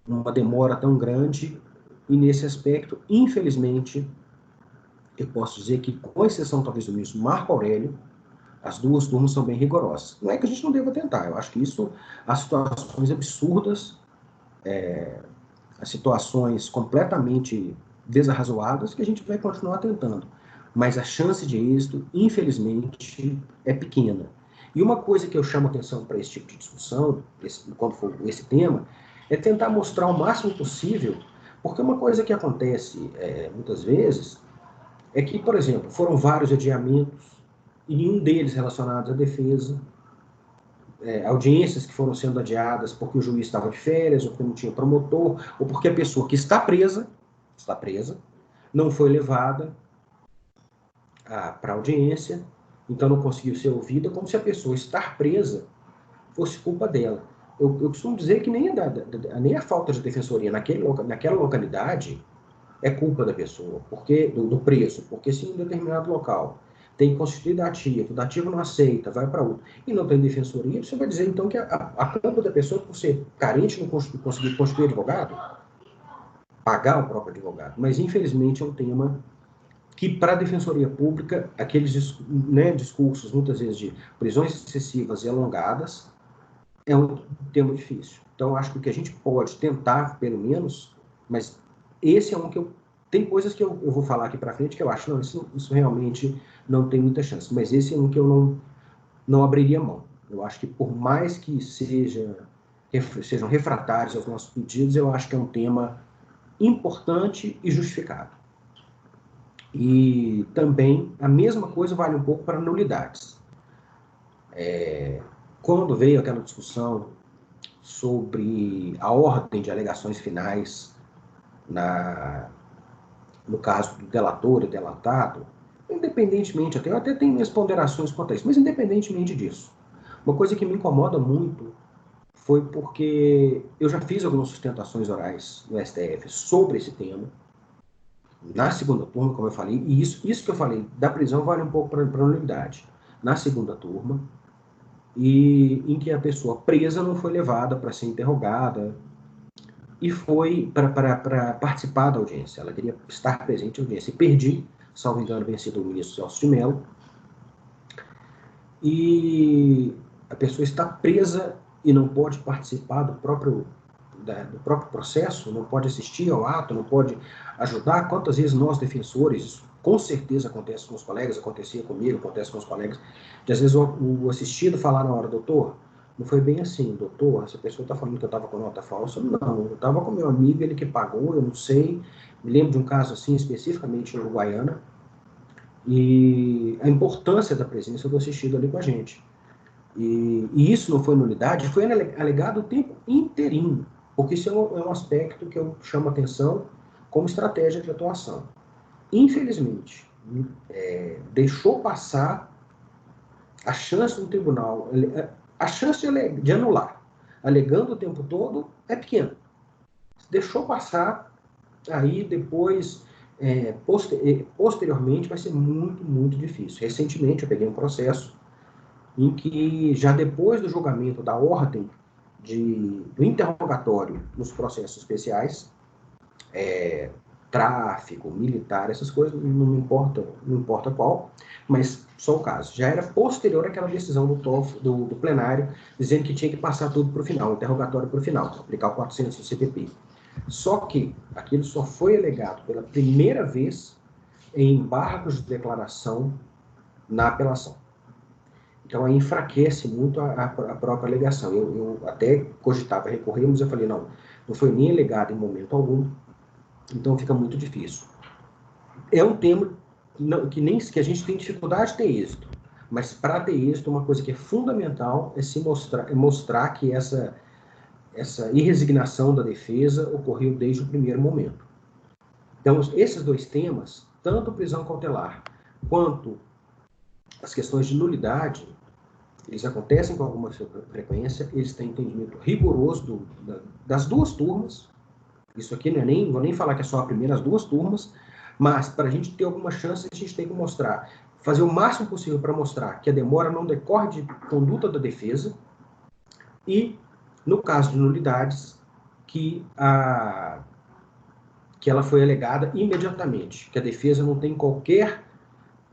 uma demora tão grande, e nesse aspecto, infelizmente, eu posso dizer que, com exceção talvez do ministro Marco Aurélio, as duas turmas são bem rigorosas. Não é que a gente não deva tentar, eu acho que isso, as situações absurdas, as situações completamente desarrazoadas, que a gente vai continuar tentando. Mas a chance de êxito, infelizmente, é pequena. E uma coisa que eu chamo atenção para esse tipo de discussão, quando for esse tema, é tentar mostrar o máximo possível, porque uma coisa que acontece muitas vezes é que, por exemplo, foram vários adiamentos, e nenhum deles relacionados à defesa, audiências que foram sendo adiadas porque o juiz estava de férias, ou porque não tinha promotor, ou porque a pessoa que está presa, não foi levada para audiência, então não conseguiu ser ouvida, como se a pessoa estar presa fosse culpa dela. Eu costumo dizer que nem a falta de defensoria naquela localidade é culpa da pessoa, porque do preso, porque se em um determinado local tem constituído ativo, o dativo não aceita, vai para outro, e não tem defensoria, você vai dizer então que a culpa da pessoa por ser carente não conseguir constituir advogado? Pagar o próprio advogado. Mas infelizmente é um tema que, para a Defensoria Pública, aqueles discursos, muitas vezes, de prisões excessivas e alongadas, é um tema difícil. Então, acho que o que a gente pode tentar, pelo menos, mas esse é um que tem coisas que eu vou falar aqui para frente que eu acho, não, isso realmente não tem muita chance, mas esse é um que eu não abriria mão. Eu acho que, por mais que sejam refratários aos nossos pedidos, eu acho que é um tema importante e justificado. E também a mesma coisa vale um pouco para nulidades. Quando veio aquela discussão sobre a ordem de alegações finais no caso do delator e delatado, independentemente, eu até tenho minhas ponderações quanto a isso, mas independentemente disso, uma coisa que me incomoda muito foi porque eu já fiz algumas sustentações orais no STF sobre esse tema, na segunda turma, como eu falei, e isso que eu falei da prisão vale um pouco para a nulidade. Na segunda turma, e em que a pessoa presa não foi levada para ser interrogada e foi para participar da audiência. Ela queria estar presente na audiência. E perdi, salvo engano, vencido o ministro Celso de Mello. E a pessoa está presa e não pode participar do próprio processo, não pode assistir ao ato, não pode ajudar. Quantas vezes nós, defensores, isso com certeza acontece com os colegas, acontecia comigo, acontece com os colegas, de às vezes o assistido falar na hora, doutor, não foi bem assim, doutor, essa pessoa está falando que eu estava com nota falsa. Não, eu estava com meu amigo, ele que pagou, eu não sei. Me lembro de um caso assim, especificamente em Uruguaiana, e a importância da presença do assistido ali com a gente. E isso não foi nulidade, foi alegado o tempo inteirinho, porque isso é um aspecto que eu chamo a atenção como estratégia de atuação. Infelizmente, deixou passar a chance do tribunal, a chance de anular, alegando o tempo todo, é pequena. Deixou passar, aí depois, posteriormente, vai ser muito, muito difícil. Recentemente, eu peguei um processo em que, já depois do julgamento da ordem do interrogatório nos processos especiais, tráfico, militar, essas coisas, não importa qual, mas só o caso. Já era posterior àquela decisão do plenário, dizendo que tinha que passar tudo para o final, interrogatório para o final, aplicar o 400 do CPP. Só que aquilo só foi alegado pela primeira vez em embargos de declaração na apelação. Então, aí enfraquece muito a própria alegação. Eu até cogitava recorrer, mas eu falei, não foi nem alegado em momento algum, então fica muito difícil. É um tema que a gente tem dificuldade de ter êxito, mas para ter êxito, uma coisa que é fundamental é mostrar que essa irresignação da defesa ocorreu desde o primeiro momento. Então, esses dois temas, tanto prisão cautelar quanto as questões de nulidade, eles acontecem com alguma frequência, eles têm entendimento rigoroso das duas turmas. Isso aqui vou nem falar que é só a primeira, as duas turmas, mas para a gente ter alguma chance, a gente tem que fazer o máximo possível para mostrar que a demora não decorre de conduta da defesa e, no caso de nulidades, que ela foi alegada imediatamente, que a defesa não tem qualquer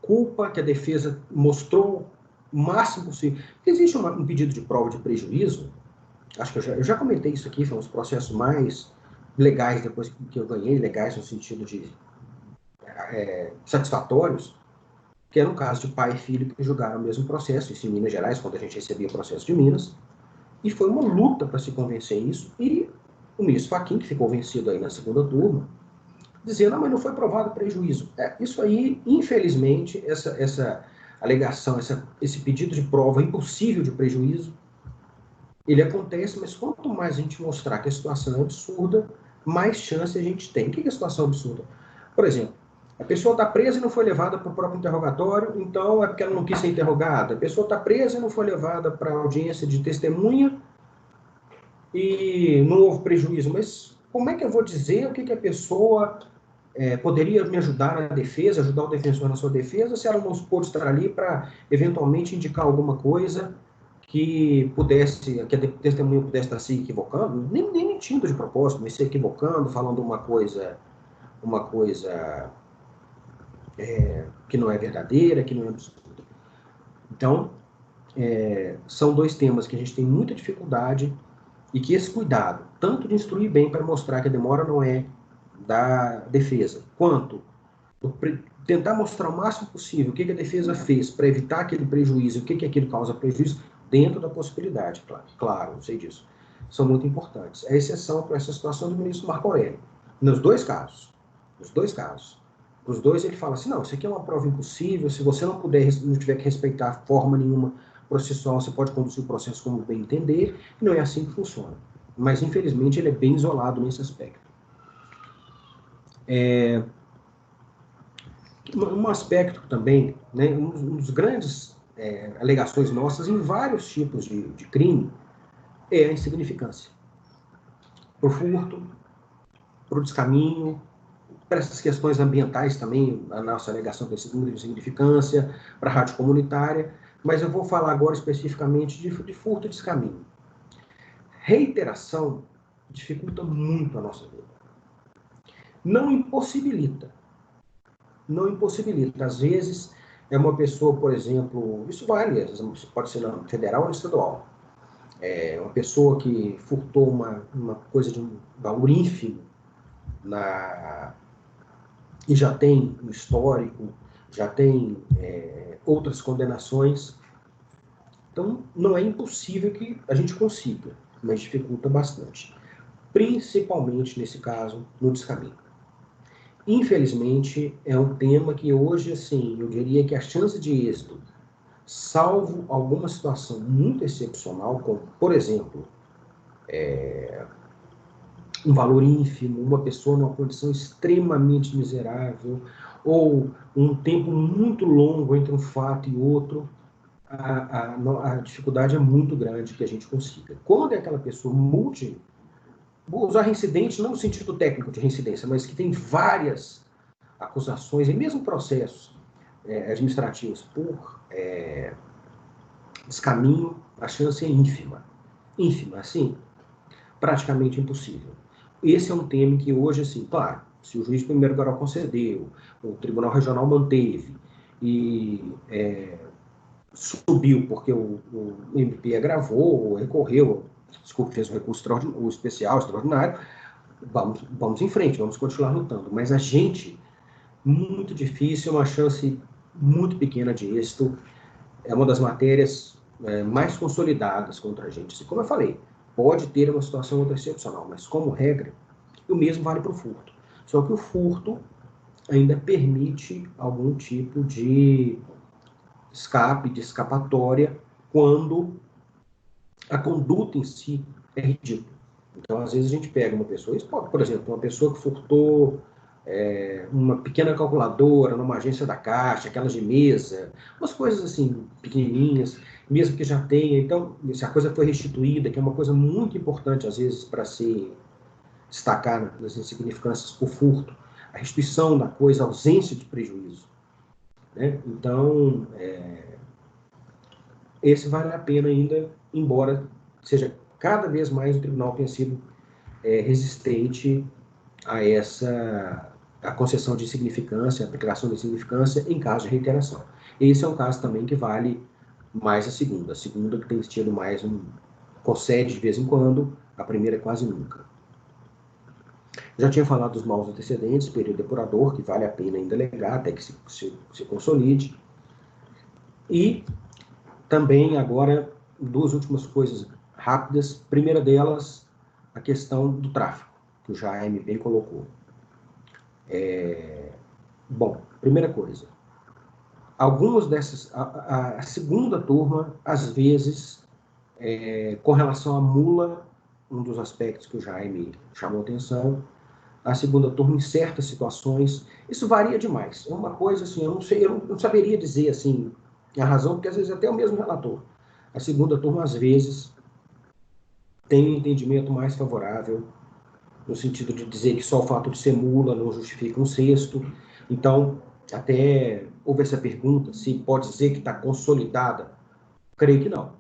culpa, que a defesa mostrou o máximo possível. Existe um pedido de prova de prejuízo, acho que eu já comentei isso aqui, foi um dos processos mais legais depois que eu ganhei, legais no sentido de satisfatórios, que era um caso de pai e filho que julgaram o mesmo processo, isso em Minas Gerais, quando a gente recebia o processo de Minas, e foi uma luta para se convencer isso, e o ministro Fachin, que ficou vencido aí na segunda turma, dizendo, mas não foi provado prejuízo. Isso aí, infelizmente, essa alegação, esse pedido de prova impossível de prejuízo, ele acontece, mas quanto mais a gente mostrar que a situação é absurda, mais chance a gente tem. O que é a situação absurda? Por exemplo, a pessoa está presa e não foi levada para o próprio interrogatório, então é porque ela não quis ser interrogada. A pessoa está presa e não foi levada para a audiência de testemunha e não houve prejuízo. Mas como é que eu vou dizer o que a pessoa poderia me ajudar na defesa, ajudar o defensor na sua defesa, se ela não pôde estar ali para eventualmente indicar alguma coisa que a testemunha pudesse estar se equivocando, nem mentindo de propósito, mas se equivocando, falando uma coisa que não é verdadeira, que não é absurda. Então, são dois temas que a gente tem muita dificuldade e que esse cuidado, tanto de instruir bem para mostrar que a demora não é da defesa, quanto tentar mostrar o máximo possível o que a defesa fez para evitar aquele prejuízo, o que aquilo causa prejuízo, dentro da possibilidade, claro, eu sei disso, são muito importantes. A exceção para essa situação do ministro Marco Aurélio. Nos dois casos. Os dois ele fala assim, não, isso aqui é uma prova impossível, se você não tiver que respeitar forma nenhuma processual, você pode conduzir o processo como bem entender, e não é assim que funciona. Mas, infelizmente, ele é bem isolado nesse aspecto. Um aspecto também, né, um dos grandes alegações nossas em vários tipos de crime é a insignificância. Para o furto, para o descaminho, para essas questões ambientais também, a nossa alegação tem insignificância, para a rádio comunitária, mas eu vou falar agora especificamente de furto e descaminho. Reiteração dificulta muito a nossa vida. Não impossibilita. Às vezes, é uma pessoa, por exemplo, isso vale, pode ser na federal ou estadual. Uma pessoa que furtou uma coisa de um valor ínfimo e já tem um histórico, já tem outras condenações. Então, não é impossível que a gente consiga, mas dificulta bastante. Principalmente, nesse caso, no descaminho. Infelizmente, é um tema que hoje, assim, eu diria que a chance de êxito, salvo alguma situação muito excepcional, como, por exemplo, um valor ínfimo, uma pessoa numa condição extremamente miserável, ou um tempo muito longo entre um fato e outro, a dificuldade é muito grande que a gente consiga. Quando é aquela pessoa vou usar reincidente não no sentido técnico de reincidência, mas que tem várias acusações e mesmo processos administrativos por descaminho, a chance é ínfima. Ínfima, assim, praticamente impossível. Esse é um tema que hoje, assim, claro, Se o juiz de primeiro grau concedeu, o Tribunal Regional manteve e subiu porque o MP agravou, recorreu, desculpe, fez um recurso especial, extraordinário, vamos em frente, vamos continuar lutando. Mas a gente, muito difícil, uma chance muito pequena de êxito, é uma das matérias mais consolidadas contra a gente. E como eu falei, pode ter uma situação outra excepcional, mas como regra, o mesmo vale para o furto. Só que o furto ainda permite algum tipo de escape, de escapatória, quando a conduta em si é ridícula. Então, às vezes, a gente pega uma pessoa, por exemplo, uma pessoa que furtou uma pequena calculadora numa agência da Caixa, aquelas de mesa, umas coisas assim, pequenininhas, mesmo que já tenha. Então, se a coisa foi restituída, que é uma coisa muito importante, às vezes, para se destacar nas insignificâncias por furto, a restituição da coisa, a ausência de prejuízo, né? Então, esse vale a pena ainda, embora seja cada vez mais o tribunal tenha sido resistente a concessão de insignificância, a aplicação de insignificância em caso de reiteração. Esse é um caso também que vale mais a segunda que tem tido mais concede de vez em quando, a primeira quase nunca. Já tinha falado dos maus antecedentes, período depurador, que vale a pena ainda alegar até que se consolide. E também agora, duas últimas coisas rápidas. Primeira delas, a questão do tráfico, que o Jaime bem colocou. Bom, primeira coisa, algumas dessas, a segunda turma, às vezes, com relação à mula, um dos aspectos que o Jaime chamou atenção, a segunda turma, em certas situações, isso varia demais. É uma coisa assim, eu não saberia dizer assim a razão, porque às vezes até o mesmo relator. A segunda turma, às vezes, tem um entendimento mais favorável, no sentido de dizer que só o fato de ser mula não justifica um sexto. Então, até houve essa pergunta, se pode dizer que está consolidada. Creio que não.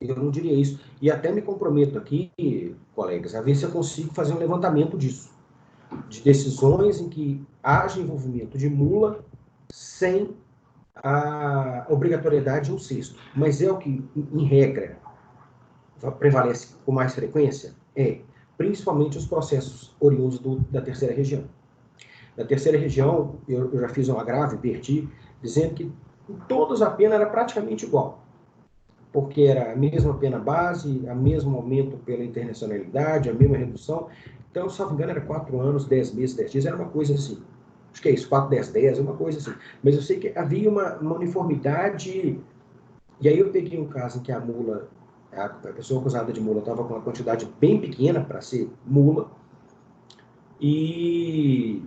Eu não diria isso. E até me comprometo aqui, colegas, a ver se eu consigo fazer um levantamento disso. De decisões em que haja envolvimento de mula sem a obrigatoriedade de um sexto. Mas é o que, em regra, prevalece com mais frequência? Principalmente os processos oriundos da terceira região. Na terceira região, eu já fiz um agravo, perdi, dizendo que em todos a pena era praticamente igual, porque era a mesma pena base, o mesmo aumento pela internacionalidade, a mesma redução. Então, se não me engano, era 4 anos, 10 meses, 10 dias, era uma coisa assim. Acho que é isso, 4, 10, 10, uma coisa assim. Mas eu sei que havia uma uniformidade, e aí eu peguei um caso em que a pessoa acusada de mula estava com uma quantidade bem pequena para ser mula, e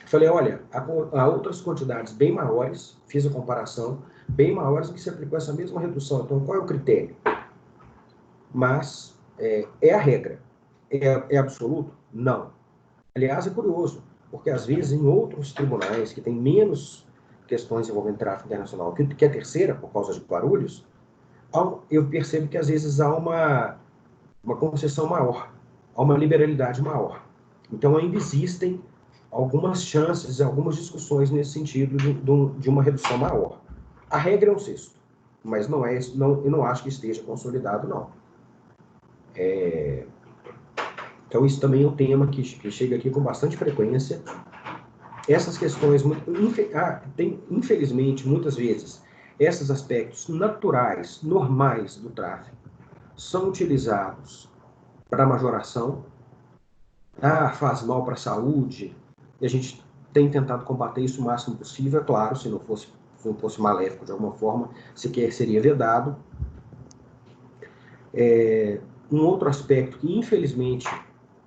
falei, olha, há outras quantidades bem maiores, fiz a comparação, bem maiores em que se aplicou essa mesma redução. Então, qual é o critério? Mas é a regra. É absoluto? Não. Aliás, é curioso, porque às vezes em outros tribunais que têm menos questões envolvendo tráfico internacional que a terceira, por causa de Guarulhos, eu percebo que às vezes há uma concessão maior, há uma liberalidade maior. Então, ainda existem algumas chances, algumas discussões nesse sentido de uma redução maior. A regra é um sexto, mas eu não acho que esteja consolidado, não. Então, isso também é um tema que chega aqui com bastante frequência. Essas questões, infelizmente, muitas vezes, esses aspectos naturais, normais do tráfico, são utilizados para majoração. Faz mal para a saúde, e a gente tem tentado combater isso o máximo possível. É claro, se não fosse maléfico de alguma forma, sequer seria vedado. Um outro aspecto que, infelizmente,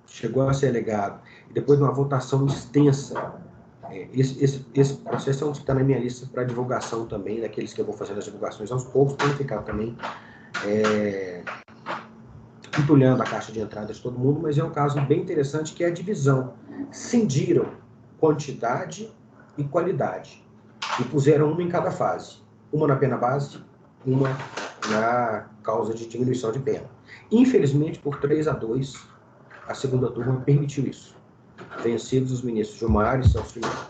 chegou a ser alegado, depois de uma votação extensa, esse processo é um que está na minha lista para divulgação também, daqueles que eu vou fazendo as divulgações aos poucos, para não ficar também entulhando a caixa de entrada de todo mundo, mas é um caso bem interessante, que é a divisão. Cindiram quantidade e qualidade, e puseram uma em cada fase. Uma na pena base, uma na causa de diminuição de pena. Infelizmente, por 3-2, a segunda turma permitiu isso. vencidos os ministros Gilmar e Celso de Mello.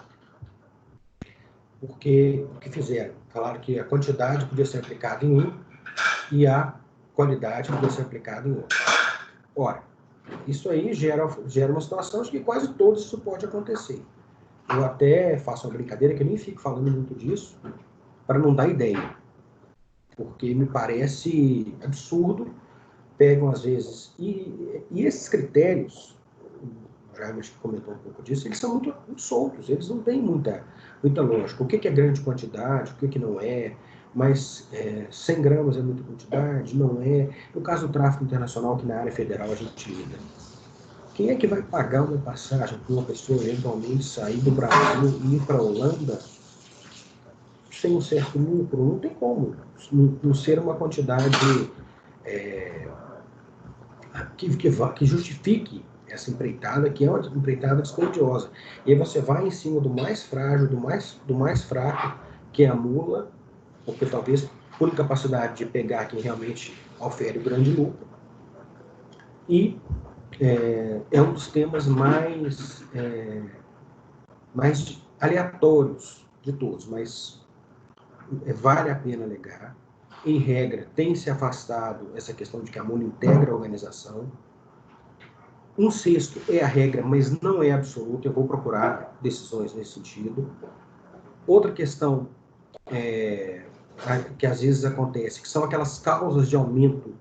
Porque o que fizeram? Falaram que a quantidade podia ser aplicada em um e a qualidade podia ser aplicada em outro. Ora, isso aí gera uma situação de que quase todos isso pode acontecer. Eu até faço uma brincadeira que eu nem fico falando muito disso para não dar ideia, porque me parece absurdo. Pegam às vezes e esses critérios, o Jaime comentou um pouco disso, eles são muito soltos, eles não têm muita lógica. O que é grande quantidade, o que não é, mas 100 gramas é muita quantidade, não é. No caso do tráfico internacional, que na área federal a gente lida, quem é que vai pagar uma passagem para uma pessoa eventualmente sair do Brasil e ir para a Holanda sem um certo lucro? Não tem como não ser uma quantidade que justifique essa empreitada, que é uma empreitada dispendiosa. E aí você vai em cima do mais frágil, do mais fraco, que é a mula, porque talvez por incapacidade de pegar quem realmente ofere o grande lucro. E é um dos temas mais aleatórios de todos, mas vale a pena alegar. Em regra, tem se afastado essa questão de que a mula integra a organização. Um sexto é a regra, mas não é absoluta. Eu vou procurar decisões nesse sentido. Outra questão que às vezes acontece, que são aquelas causas de aumento,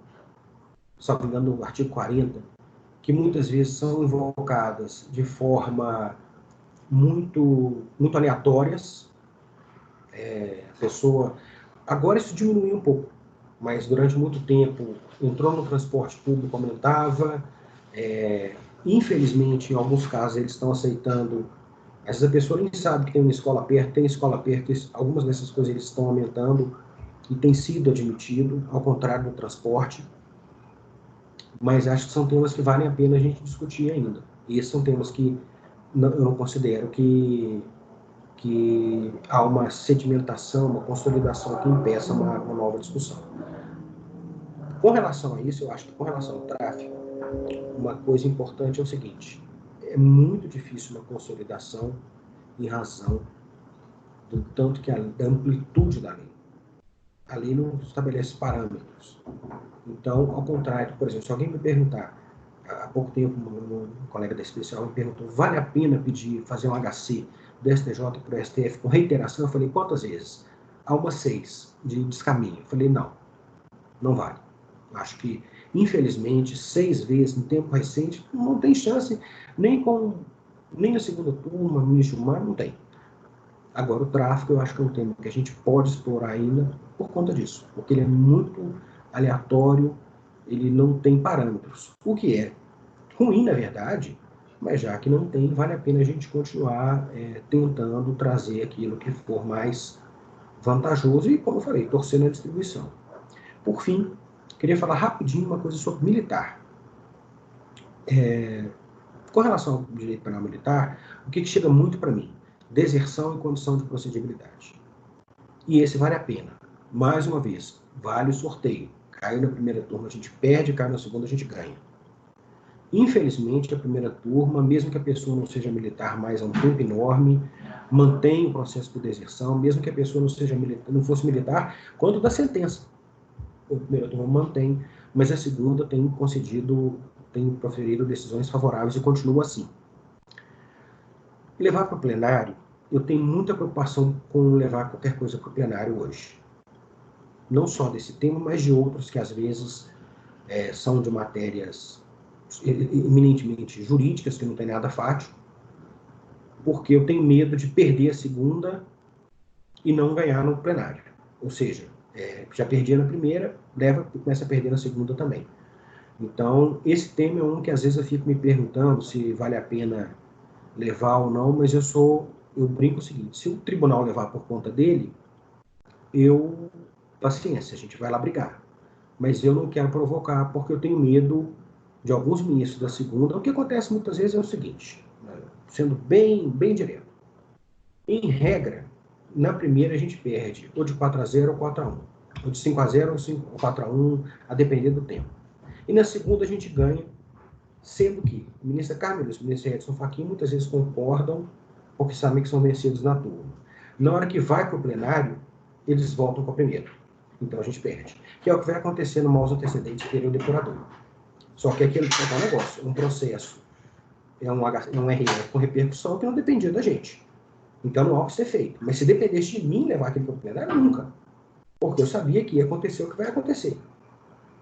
só me engano, no artigo 40, que muitas vezes são invocadas de forma muito aleatórias. A pessoa... Agora isso diminuiu um pouco, mas durante muito tempo entrou no transporte público, aumentava. Infelizmente, em alguns casos, eles estão aceitando. Às vezes a pessoa nem sabe que tem uma escola perto, algumas dessas coisas eles estão aumentando e tem sido admitido, ao contrário do transporte. Mas acho que são temas que valem a pena a gente discutir ainda. E esses são temas que eu não considero que há uma sedimentação, uma consolidação que impeça uma nova discussão. Com relação a isso, eu acho que com relação ao tráfico, uma coisa importante é o seguinte: é muito difícil uma consolidação em razão do tanto que da amplitude da lei. A lei não estabelece parâmetros. Então, ao contrário, por exemplo, se alguém me perguntar, há pouco tempo um colega da especial me perguntou, vale a pena fazer um HC do STJ para o STF com reiteração? Eu falei, quantas vezes? Há umas 6 de descaminho. Eu falei, não vale. Acho que, infelizmente, 6 vezes no tempo recente, não tem chance, nem na segunda turma, no início do mar, não tem. Agora, o tráfico, eu acho que é um tema que a gente pode explorar ainda por conta disso, porque ele é muito aleatório, ele não tem parâmetros, o que é ruim, na verdade, mas já que não tem, vale a pena a gente continuar tentando trazer aquilo que for mais vantajoso e, como eu falei, torcer na distribuição. Por fim, queria falar rapidinho uma coisa sobre militar. Com relação ao direito penal militar, o que chega muito para mim? Deserção e condição de procedibilidade. E esse vale a pena. Mais uma vez, vale o sorteio. Caiu na primeira turma, a gente perde, caiu na segunda, a gente ganha. Infelizmente, a primeira turma, mesmo que a pessoa não seja militar mais há um tempo enorme, mantém o processo por deserção, mesmo que a pessoa não fosse militar, quanto da sentença. A primeira turma mantém, mas a segunda tem proferido decisões favoráveis e continua assim. Levar para o plenário, eu tenho muita preocupação com levar qualquer coisa para o plenário hoje. Não só desse tema, mas de outros que às vezes são de matérias eminentemente jurídicas, que não tem nada fático, porque eu tenho medo de perder a segunda e não ganhar no plenário. Ou seja, já perdi na primeira, leva e começa a perder na segunda também. Então, esse tema é um que às vezes eu fico me perguntando se vale a pena levar ou não, mas eu brinco o seguinte: se o tribunal levar por conta dele, paciência, a gente vai lá brigar. Mas eu não quero provocar, porque eu tenho medo de alguns ministros da segunda. O que acontece muitas vezes é o seguinte, sendo bem direto. Em regra, na primeira a gente perde ou de 4-0 ou 4-1, ou de 5-0 ou 4-1, a depender do tempo. E na segunda a gente ganha sendo que o ministro Carmen Lúcia e o ministro Edson Fachin muitas vezes concordam porque sabem que são vencidos na turma. Na hora que vai para o plenário, eles voltam para o primeiro. Então a gente perde. Que é o que vai acontecer no maus antecedentes do período depurador. Só que aquele é um negócio, um processo, é um RF com repercussão que não dependia da gente. Então não há o que ser feito. Mas se dependesse de mim levar aquilo para o plenário, nunca. Porque eu sabia que ia acontecer o que vai acontecer.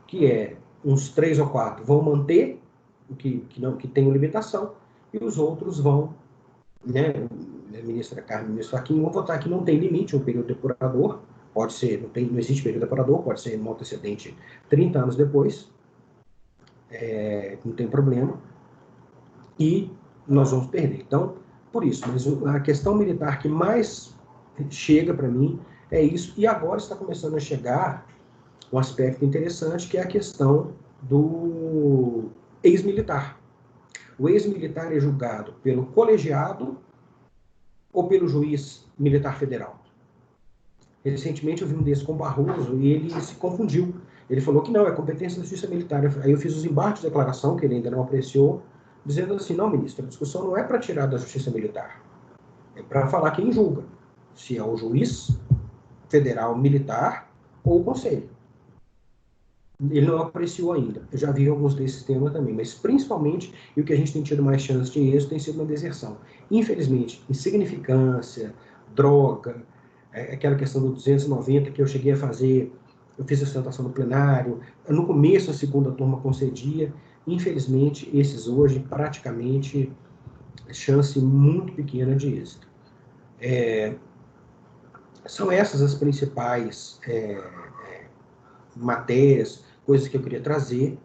Que é, uns 3 ou 4 vão manter o que tem limitação, e os outros vão, né, a ministra Carmen, o ministro Fachin, vão votar que não tem limite um período depurador, pode ser, não existe período depurador, pode ser um antecedente 30 anos depois, não tem problema, e nós vamos perder. Então, por isso, mas a questão militar que mais chega para mim é isso, e agora está começando a chegar um aspecto interessante, que é a questão do ex-militar. O ex-militar é julgado pelo colegiado ou pelo juiz militar federal. Recentemente eu vi um desse com Barroso e ele se confundiu. Ele falou que não, é competência da justiça militar. Aí eu fiz os embargos de declaração, que ele ainda não apreciou, dizendo assim, não, ministro, a discussão não é para tirar da justiça militar, é para falar quem julga, se é o juiz federal militar ou o conselho. Ele não apreciou ainda. Eu já vi alguns desses temas também, mas principalmente, e o que a gente tem tido mais chance de êxito tem sido na deserção. Infelizmente, insignificância, droga, aquela questão do 290 que eu cheguei a fazer, eu fiz a sustentação no plenário, no começo a segunda turma concedia, infelizmente, esses hoje, praticamente, chance muito pequena de êxito. São essas as principais matérias, coisas que eu queria trazer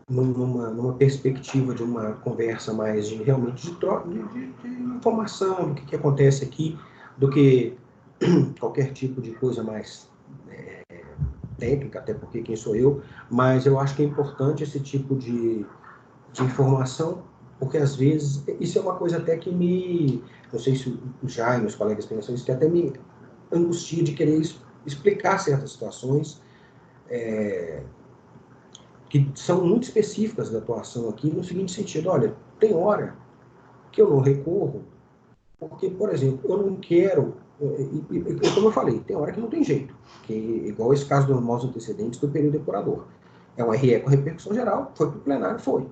numa perspectiva de uma conversa mais de realmente de troca de informação do que acontece aqui, do que qualquer tipo de coisa mais técnica, até porque quem sou eu, mas eu acho que é importante esse tipo de informação, porque às vezes, isso é uma coisa até que não sei se o Jaime, os colegas pensam isso, que até me angustia de querer explicar certas situações, que são muito específicas da atuação aqui, no seguinte sentido, olha, tem hora que eu não recorro, porque, por exemplo, eu não quero, como eu falei, tem hora que não tem jeito, que igual esse caso dos maus antecedentes do período depurador. É um RE com repercussão geral, foi para o plenário, foi.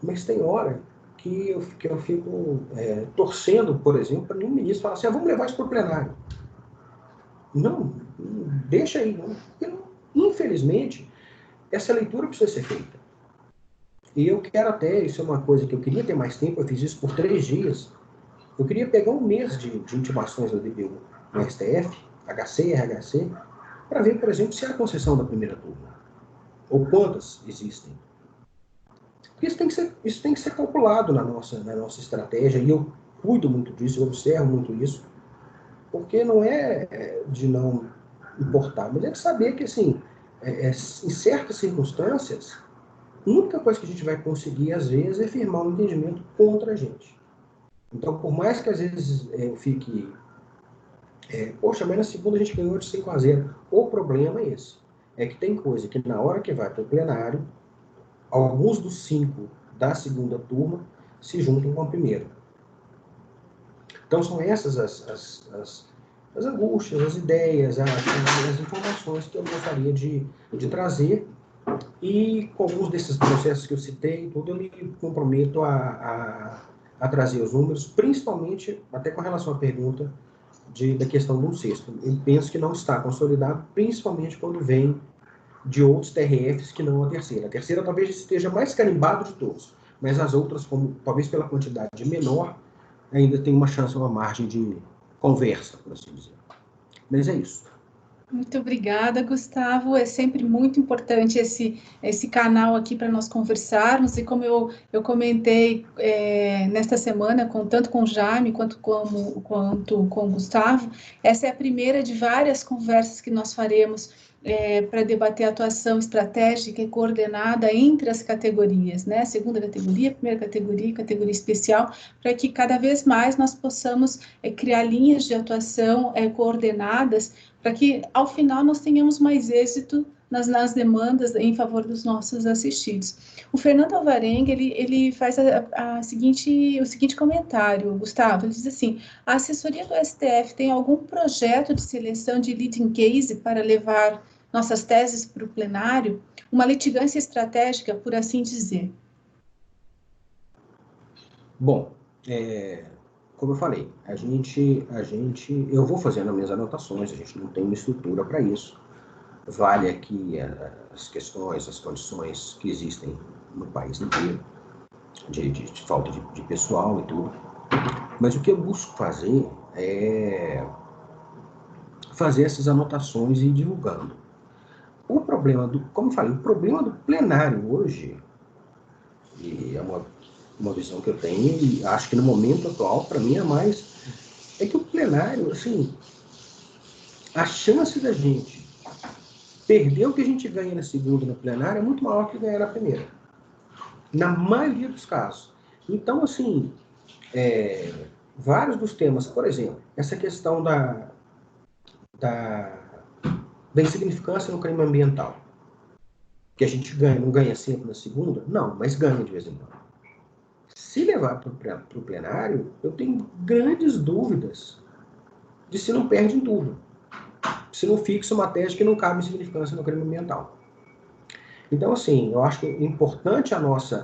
Mas tem hora que eu fico torcendo, por exemplo, para nenhum ministro falar assim, vamos levar isso para o plenário. Não, deixa aí, não. Porque, infelizmente, essa leitura precisa ser feita. E eu quero até, isso é uma coisa que eu queria ter mais tempo, eu fiz isso por 3 dias. Eu queria pegar um mês de intimações da DPU no STF, HC e RHC, para ver, por exemplo, se há concessão da primeira turma. Ou quantas existem. Porque isso tem que ser calculado na nossa estratégia, e eu cuido muito disso, eu observo muito isso, porque não é de não importar, mas é de saber que, assim, em certas circunstâncias, a única coisa que a gente vai conseguir, às vezes, é firmar um entendimento contra a gente. Então, por mais que, às vezes, eu fique... poxa, mas na segunda a gente ganhou de 5-0. O problema é esse. É que tem coisa que, na hora que vai para o plenário, alguns dos 5 da segunda turma se juntam com a primeira. Então, são essas as angústias, as ideias, as informações que eu gostaria de trazer. E com alguns desses processos que eu citei, tudo, eu me comprometo a trazer os números, principalmente, até com relação à pergunta da questão do sexto. Eu penso que não está consolidado, principalmente quando vem de outros TRFs que não a terceira. A terceira talvez esteja mais carimbado de todos, mas as outras, como talvez pela quantidade menor, ainda tem uma chance, uma margem de conversa, por assim dizer. Mas é isso. Muito obrigada, Gustavo. É sempre muito importante esse canal aqui para nós conversarmos, e como eu comentei nesta semana, tanto com o Jaime quanto com o Gustavo, essa é a primeira de várias conversas que nós faremos para debater a atuação estratégica e coordenada entre as categorias, né? Segunda categoria, primeira categoria, categoria especial, para que cada vez mais nós possamos criar linhas de atuação coordenadas, para que, ao final, nós tenhamos mais êxito nas demandas em favor dos nossos assistidos. O Fernando Alvarenga, ele faz o seguinte comentário, Gustavo, ele diz assim: a assessoria do STF tem algum projeto de seleção de leading case para levar nossas teses para o plenário? Uma litigância estratégica, por assim dizer. Bom, como eu falei, eu vou fazendo as minhas anotações, a gente não tem uma estrutura para isso. Vale aqui as questões, as condições que existem no país inteiro, de falta de pessoal e tudo. Mas o que eu busco fazer é fazer essas anotações e ir divulgando. O problema como eu falei, o problema do plenário hoje, e é uma visão que eu tenho, e acho que no momento atual, para mim, é que o plenário, assim, a chance da gente perder o que a gente ganha na segunda no plenário é muito maior que ganhar na primeira. Na maioria dos casos. Então, assim, vários dos temas, por exemplo, essa questão da insignificância no crime ambiental, que a gente não ganha sempre na segunda, não, mas ganha de vez em quando. Se levar para o plenário, eu tenho grandes dúvidas de se não perde em tudo. Se não fixa uma tese que não cabe insignificância no crime ambiental. Então, assim, eu acho que é importante as nossas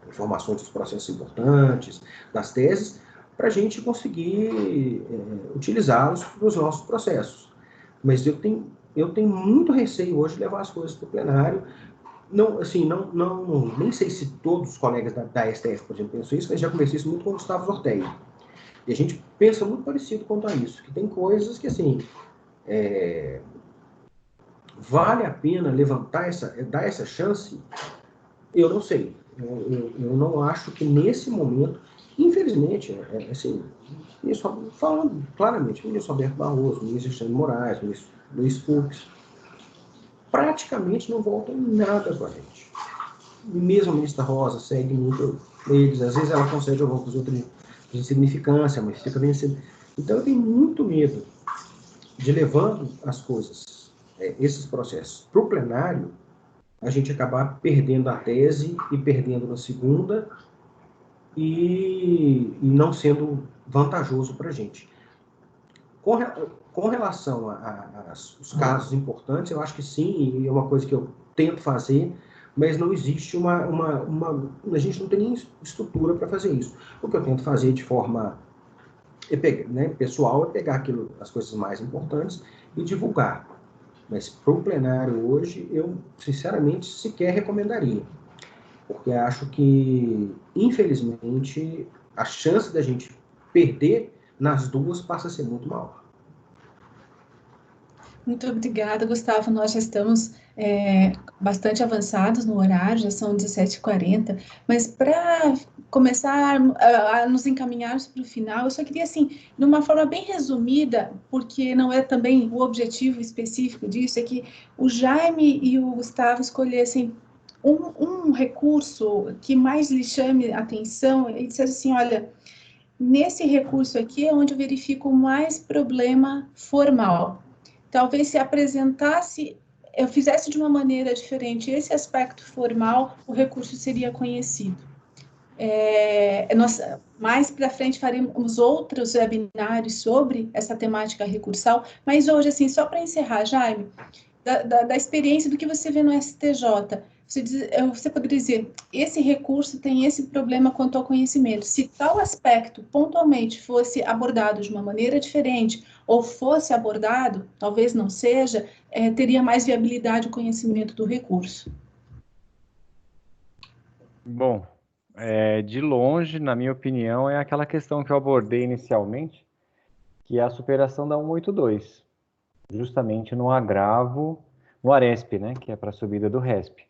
informações dos processos importantes, das teses, para a gente conseguir utilizá-los nos nossos processos. Mas eu tenho muito receio hoje de levar as coisas para o plenário. Não, assim, nem sei se todos os colegas da STF, por exemplo, pensam isso, mas já conversei isso muito com o Gustavo Zorteia. E a gente pensa muito parecido quanto a isso, que tem coisas que, assim, vale a pena dar essa chance? Eu não sei. Eu não acho que nesse momento, infelizmente, assim, falando claramente, o ministro Alberto Barroso, o ministro Alexandre de Moraes, o ministro Luiz Fux, praticamente não voltam nada com a gente. Mesmo a ministra Rosa segue muito eles, às vezes ela concede alguma coisa de insignificância, mas fica vencendo. Então eu tenho muito medo de, levando as coisas, esses processos para o plenário, a gente acabar perdendo a tese e perdendo na segunda e não sendo vantajoso para a gente. Com relação aos casos importantes, eu acho que sim, e é uma coisa que eu tento fazer, mas não existe a gente não tem nem estrutura para fazer isso. O que eu tento fazer de forma pessoal é pegar as coisas mais importantes e divulgar. Mas para o plenário hoje, eu sinceramente sequer recomendaria. Porque acho que, infelizmente, a chance da gente perder nas duas passa a ser muito maior. Muito obrigada, Gustavo. Nós já estamos bastante avançados no horário, já são 17h40, mas para começar a nos encaminharmos para o final, eu só queria, assim, de uma forma bem resumida, porque não é também o objetivo específico disso, é que o Jaime e o Gustavo escolhessem um recurso que mais lhe chame a atenção e dissessem assim, olha, nesse recurso aqui é onde eu verifico mais problema formal. Talvez se apresentasse, eu fizesse de uma maneira diferente esse aspecto formal, o recurso seria conhecido. Nós, mais para frente, faremos outros webinários sobre essa temática recursal, mas hoje, assim, só para encerrar, Jaime, da experiência do que você vê no STJ, você poderia dizer, esse recurso tem esse problema quanto ao conhecimento. Se tal aspecto pontualmente fosse abordado de uma maneira diferente, ou fosse abordado, talvez não seja, teria mais viabilidade o conhecimento do recurso. Bom, de longe, na minha opinião, é aquela questão que eu abordei inicialmente, que é a superação da 182, justamente no agravo, no ARESP, né, que é para a subida do RESP.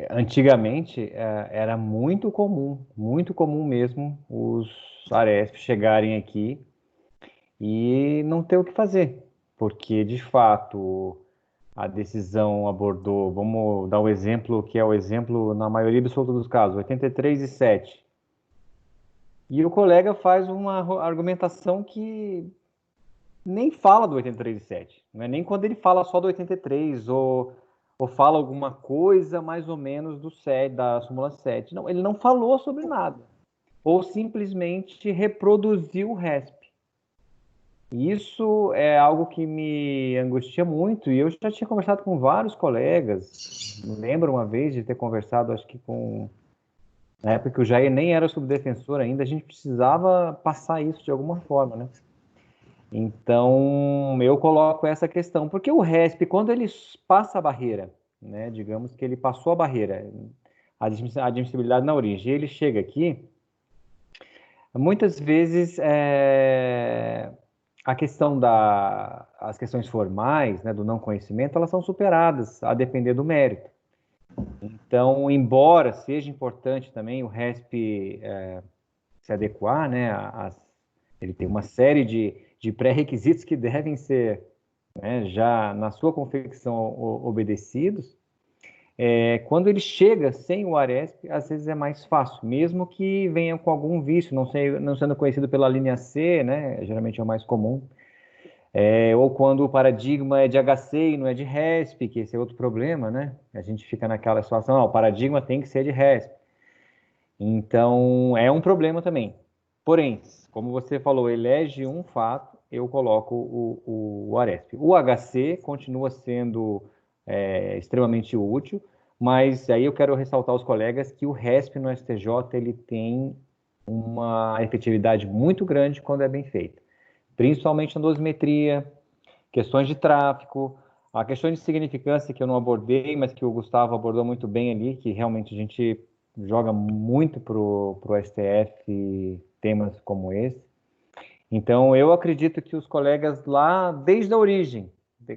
Antigamente, era muito comum mesmo os ARESP chegarem aqui e não ter o que fazer, porque, de fato, a decisão abordou, vamos dar o exemplo, que é o exemplo, na maioria absoluta dos casos, 83/7. E o colega faz uma argumentação que nem fala do 83,7. Não é nem quando ele fala só do 83 ou fala alguma coisa mais ou menos do 7, da súmula 7. Não, ele não falou sobre nada. Ou simplesmente reproduziu o RESP. Isso é algo que me angustia muito, e eu já tinha conversado com vários colegas. Me lembro uma vez de ter conversado, acho que na época que o Jair nem era subdefensor ainda, a gente precisava passar isso de alguma forma, né? Então, eu coloco essa questão, porque o RESP, quando ele passa a barreira, né, digamos que ele passou a barreira, a admissibilidade na origem, ele chega aqui, muitas vezes as questões formais, né, do não conhecimento, elas são superadas, a depender do mérito. Então, embora seja importante também o RESP se adequar, né, ele tem uma série de pré-requisitos que devem ser, né, já na sua confecção obedecidos, quando ele chega sem o ARESP, às vezes é mais fácil, mesmo que venha com algum vício, não sendo conhecido pela linha C, né, geralmente é o mais comum, ou quando o paradigma é de HC e não é de RESP, que esse é outro problema, né? A gente fica naquela situação, o paradigma tem que ser de RESP. Então, é um problema também. Porém, como você falou, elege um fato, eu coloco o ARESP. O HC continua sendo extremamente útil, mas aí eu quero ressaltar aos colegas que o RESP no STJ ele tem uma efetividade muito grande quando é bem feito. Principalmente na dosimetria, questões de tráfego, a questão de significância que eu não abordei, mas que o Gustavo abordou muito bem ali, que realmente a gente joga muito para o STF temas como esse. Então, eu acredito que os colegas lá, desde a origem,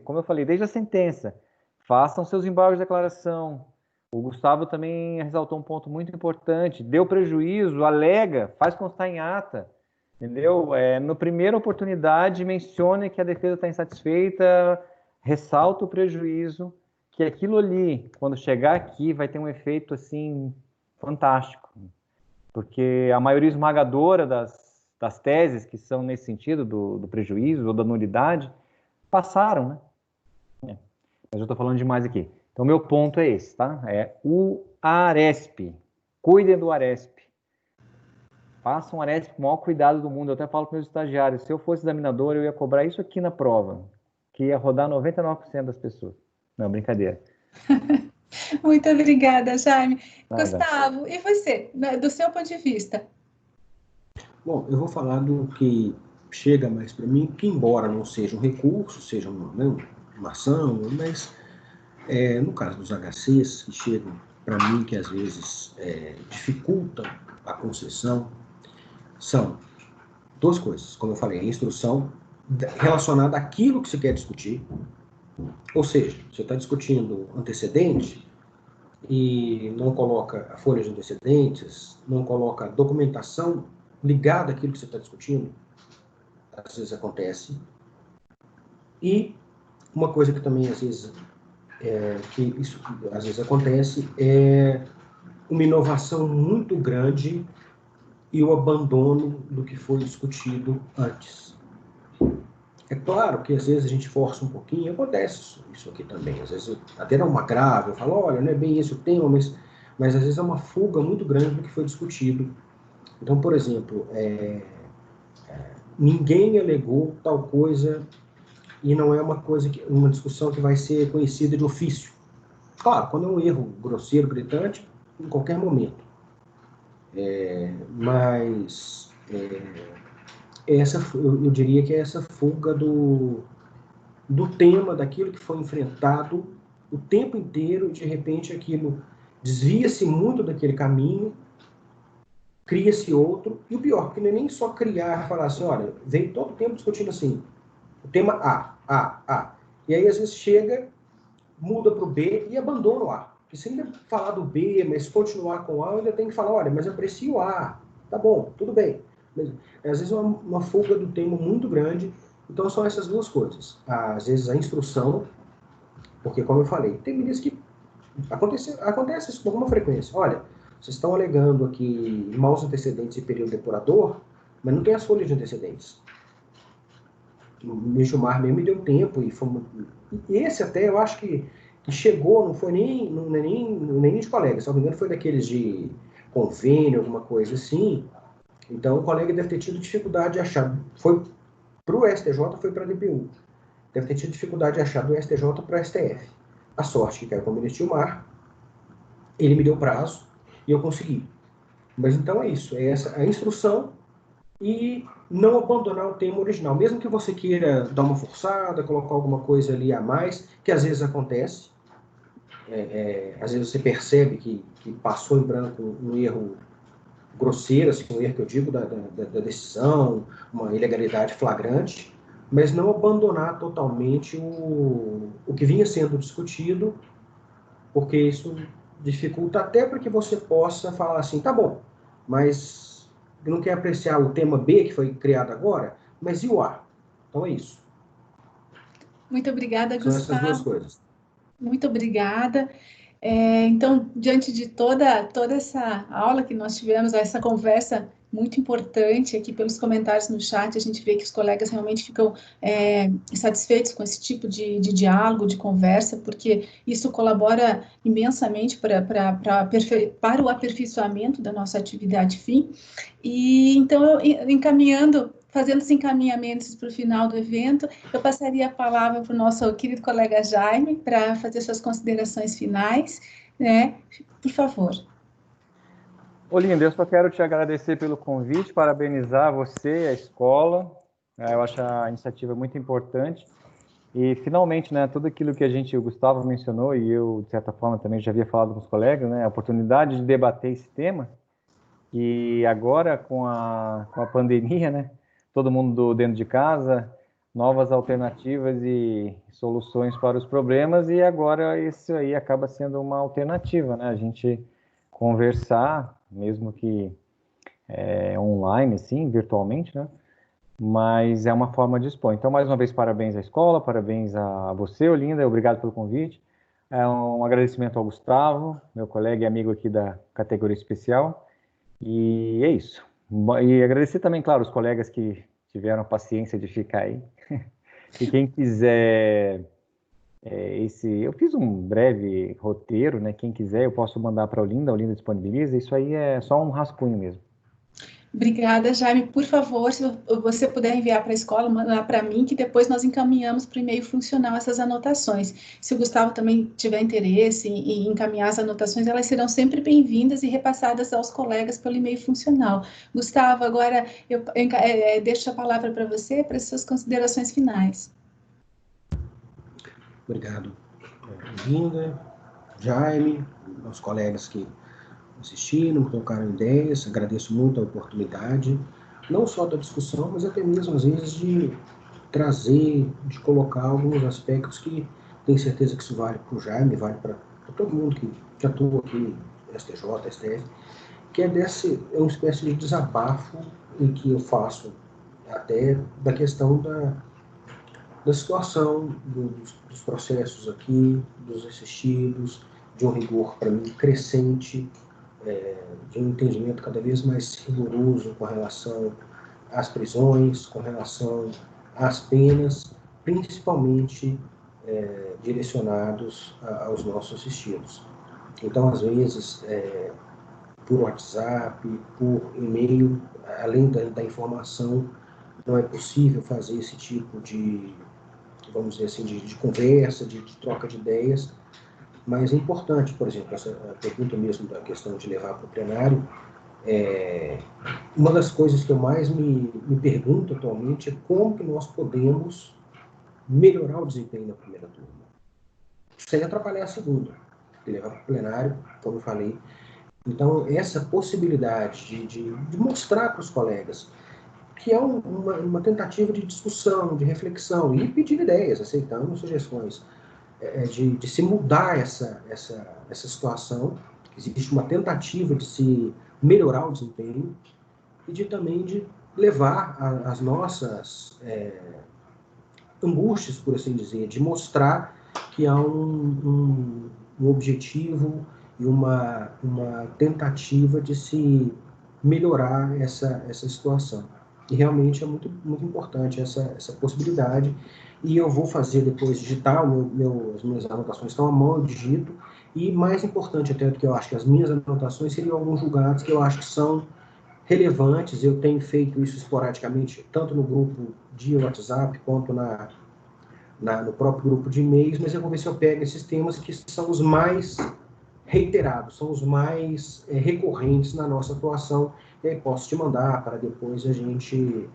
como eu falei, desde a sentença, façam seus embargos de declaração. O Gustavo também ressaltou um ponto muito importante, deu prejuízo, alega, faz constar em ata, entendeu? Na primeira oportunidade, mencione que a defesa está insatisfeita, ressalta o prejuízo, que aquilo ali, quando chegar aqui, vai ter um efeito, assim, fantástico. Porque a maioria esmagadora das teses que são nesse sentido, do prejuízo ou da nulidade, passaram, né? Mas eu estou falando demais aqui. Então, meu ponto é esse, tá? É o ARESP. Cuidem do ARESP. Façam o ARESP com o maior cuidado do mundo. Eu até falo para meus estagiários, se eu fosse examinador, eu ia cobrar isso aqui na prova, que ia rodar 99% das pessoas. Não, brincadeira. Muito obrigada, Jaime. Nada. Gustavo, e você, do seu ponto de vista? Bom, eu vou falar do que chega mais para mim, que embora não seja um recurso, seja uma ação, mas no caso dos HCs que chegam para mim, que às vezes dificultam a concessão, são duas coisas, como eu falei, a instrução relacionada àquilo que se quer discutir, ou seja, você está discutindo antecedente e não coloca a folha de antecedentes, não coloca a documentação ligada àquilo que você está discutindo, às vezes acontece. E uma coisa que também às vezes acontece é uma inovação muito grande e o abandono do que foi discutido antes. É claro que às vezes a gente força um pouquinho, acontece isso aqui também. Às vezes até dá uma grave, eu falo, olha, não é bem esse o tema, mas às vezes é uma fuga muito grande do que foi discutido. Então, por exemplo, ninguém alegou tal coisa e não é uma discussão que vai ser conhecida de ofício. Claro, quando é um erro grosseiro, gritante, em qualquer momento. Mas eu diria que é essa fuga do tema, daquilo que foi enfrentado o tempo inteiro, de repente aquilo desvia-se muito daquele caminho, cria-se outro, e o pior, porque não é nem só criar e falar assim, olha, vem todo o tempo discutindo assim, o tema A. E aí às vezes chega, muda para o B e abandona o A. Porque se ainda falar do B, mas continuar com o A, eu ainda tem que falar, olha, mas eu aprecio o A. Tá bom, tudo bem. Mas, às vezes é uma fuga do tema muito grande. Então são essas duas coisas. Às vezes a instrução, porque como eu falei, tem ministros que acontece isso com alguma frequência. Olha, vocês estão alegando aqui maus antecedentes e período depurador, mas não tem as folhas de antecedentes. O ministro Gilmar mesmo me deu tempo, e esse até eu acho que chegou, não foi nem de colega, se não me engano foi daqueles de convênio, alguma coisa assim. Então o colega deve ter tido dificuldade de achar, foi para o STJ, foi para a DPU, deve ter tido dificuldade de achar do STJ para o STF. A sorte que caiu com o ministro Gilmar, ele me deu prazo e eu consegui. Mas então é isso, é essa a instrução, e não abandonar o tema original, mesmo que você queira dar uma forçada, colocar alguma coisa ali a mais, que às vezes acontece, às vezes você percebe que passou em branco um erro grosseiro, assim, um erro que eu digo da decisão, uma ilegalidade flagrante, mas não abandonar totalmente o que vinha sendo discutido, porque isso dificulta até para que você possa falar assim, tá bom, mas não quer apreciar o tema B que foi criado agora, mas e o A? Então é isso. Muito obrigada, São essas duas Gustavo. coisas. Muito obrigada. Então, diante de toda essa aula que nós tivemos, essa conversa muito importante aqui pelos comentários no chat, a gente vê que os colegas realmente ficam satisfeitos com esse tipo de diálogo, de conversa, porque isso colabora imensamente para o aperfeiçoamento da nossa atividade fim. E então, fazendo os encaminhamentos para o final do evento, eu passaria a palavra para o nosso querido colega Jaime, para fazer suas considerações finais, né? Por favor. Olinda, eu só quero te agradecer pelo convite, parabenizar você, a escola. Eu acho a iniciativa muito importante. E, finalmente, né, tudo aquilo que o Gustavo mencionou, e eu, de certa forma, também já havia falado com os colegas, né, a oportunidade de debater esse tema. E agora, com a pandemia, né, todo mundo dentro de casa, novas alternativas e soluções para os problemas, e agora isso aí acaba sendo uma alternativa, né, a gente conversar, mesmo que online, assim, virtualmente, né, mas é uma forma de expor. Então, mais uma vez, parabéns à escola, parabéns a você, Olinda, obrigado pelo convite. Um agradecimento ao Gustavo, meu colega e amigo aqui da categoria especial. E é isso. E agradecer também, claro, os colegas que tiveram a paciência de ficar aí. E quem quiser eu fiz um breve roteiro, né? Quem quiser, eu posso mandar para a Olinda disponibiliza. Isso aí é só um rascunho mesmo. Obrigada, Jaime. Por favor, se você puder enviar para a escola, mandar para mim, que depois nós encaminhamos para o e-mail funcional essas anotações. Se o Gustavo também tiver interesse em encaminhar as anotações, elas serão sempre bem-vindas e repassadas aos colegas pelo e-mail funcional. Gustavo, agora eu deixo a palavra para você, para as suas considerações finais. Obrigado, Linda, Jaime, aos colegas que assistiram, colocaram ideias. Agradeço muito a oportunidade, não só da discussão, mas até mesmo, às vezes, de trazer, de colocar alguns aspectos que tenho certeza que isso vale para o Jaime, vale para todo mundo que atua aqui, STJ, STF, que é uma espécie de desabafo em que eu faço até da questão da situação dos processos aqui, dos assistidos, de um rigor, para mim, crescente, de um entendimento cada vez mais rigoroso com relação às prisões, com relação às penas, principalmente direcionados aos nossos assistidos. Então, às vezes, por WhatsApp, por e-mail, além da informação, não é possível fazer esse tipo de, vamos dizer assim, de conversa, de troca de ideias, mas é importante, por exemplo, essa pergunta mesmo da questão de levar para o plenário, uma das coisas que eu mais me pergunto atualmente é como que nós podemos melhorar o desempenho da primeira turma, sem atrapalhar a segunda, e levar para o plenário, como eu falei. Então, essa possibilidade de mostrar para os colegas que é uma tentativa de discussão, de reflexão, e pedir ideias, aceitando sugestões, de se mudar essa situação, existe uma tentativa de se melhorar o desempenho, e também de levar as nossas angústias, por assim dizer, de mostrar que há um objetivo e uma tentativa de se melhorar essa situação. E realmente é muito, muito importante essa possibilidade. E eu vou fazer depois digitar, as minhas anotações estão à mão, eu digito. E mais importante até do que eu acho que as minhas anotações seriam alguns julgados que eu acho que são relevantes. Eu tenho feito isso esporadicamente, tanto no grupo de WhatsApp quanto no próprio grupo de e-mails, mas eu vou ver se eu pego esses temas que são os mais reiterados, são os mais recorrentes na nossa atuação, e aí posso te mandar para depois a gente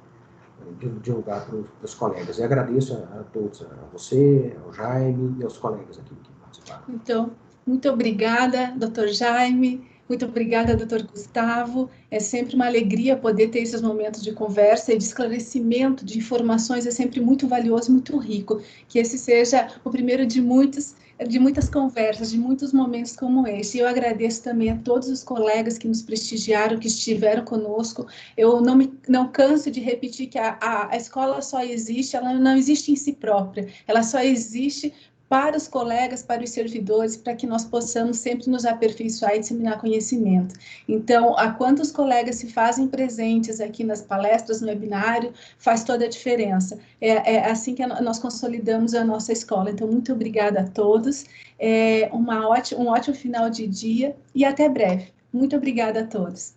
divulgar para os colegas. E agradeço a todos, a você, ao Jaime e aos colegas aqui que participaram. Então, muito obrigada, doutor Jaime, muito obrigada, doutor Gustavo. É sempre uma alegria poder ter esses momentos de conversa e de esclarecimento de informações, é sempre muito valioso, muito rico. Que esse seja o primeiro de muitas conversas, de muitos momentos como esse. E eu agradeço também a todos os colegas que nos prestigiaram, que estiveram conosco. Eu não canso de repetir que a escola só existe, ela não existe em si própria, ela só existe para os colegas, para os servidores, para que nós possamos sempre nos aperfeiçoar e disseminar conhecimento. Então, a quantos colegas se fazem presentes aqui nas palestras, no webinário, faz toda a diferença. É assim que nós consolidamos a nossa escola. Então, muito obrigada a todos, um ótimo final de dia e até breve. Muito obrigada a todos.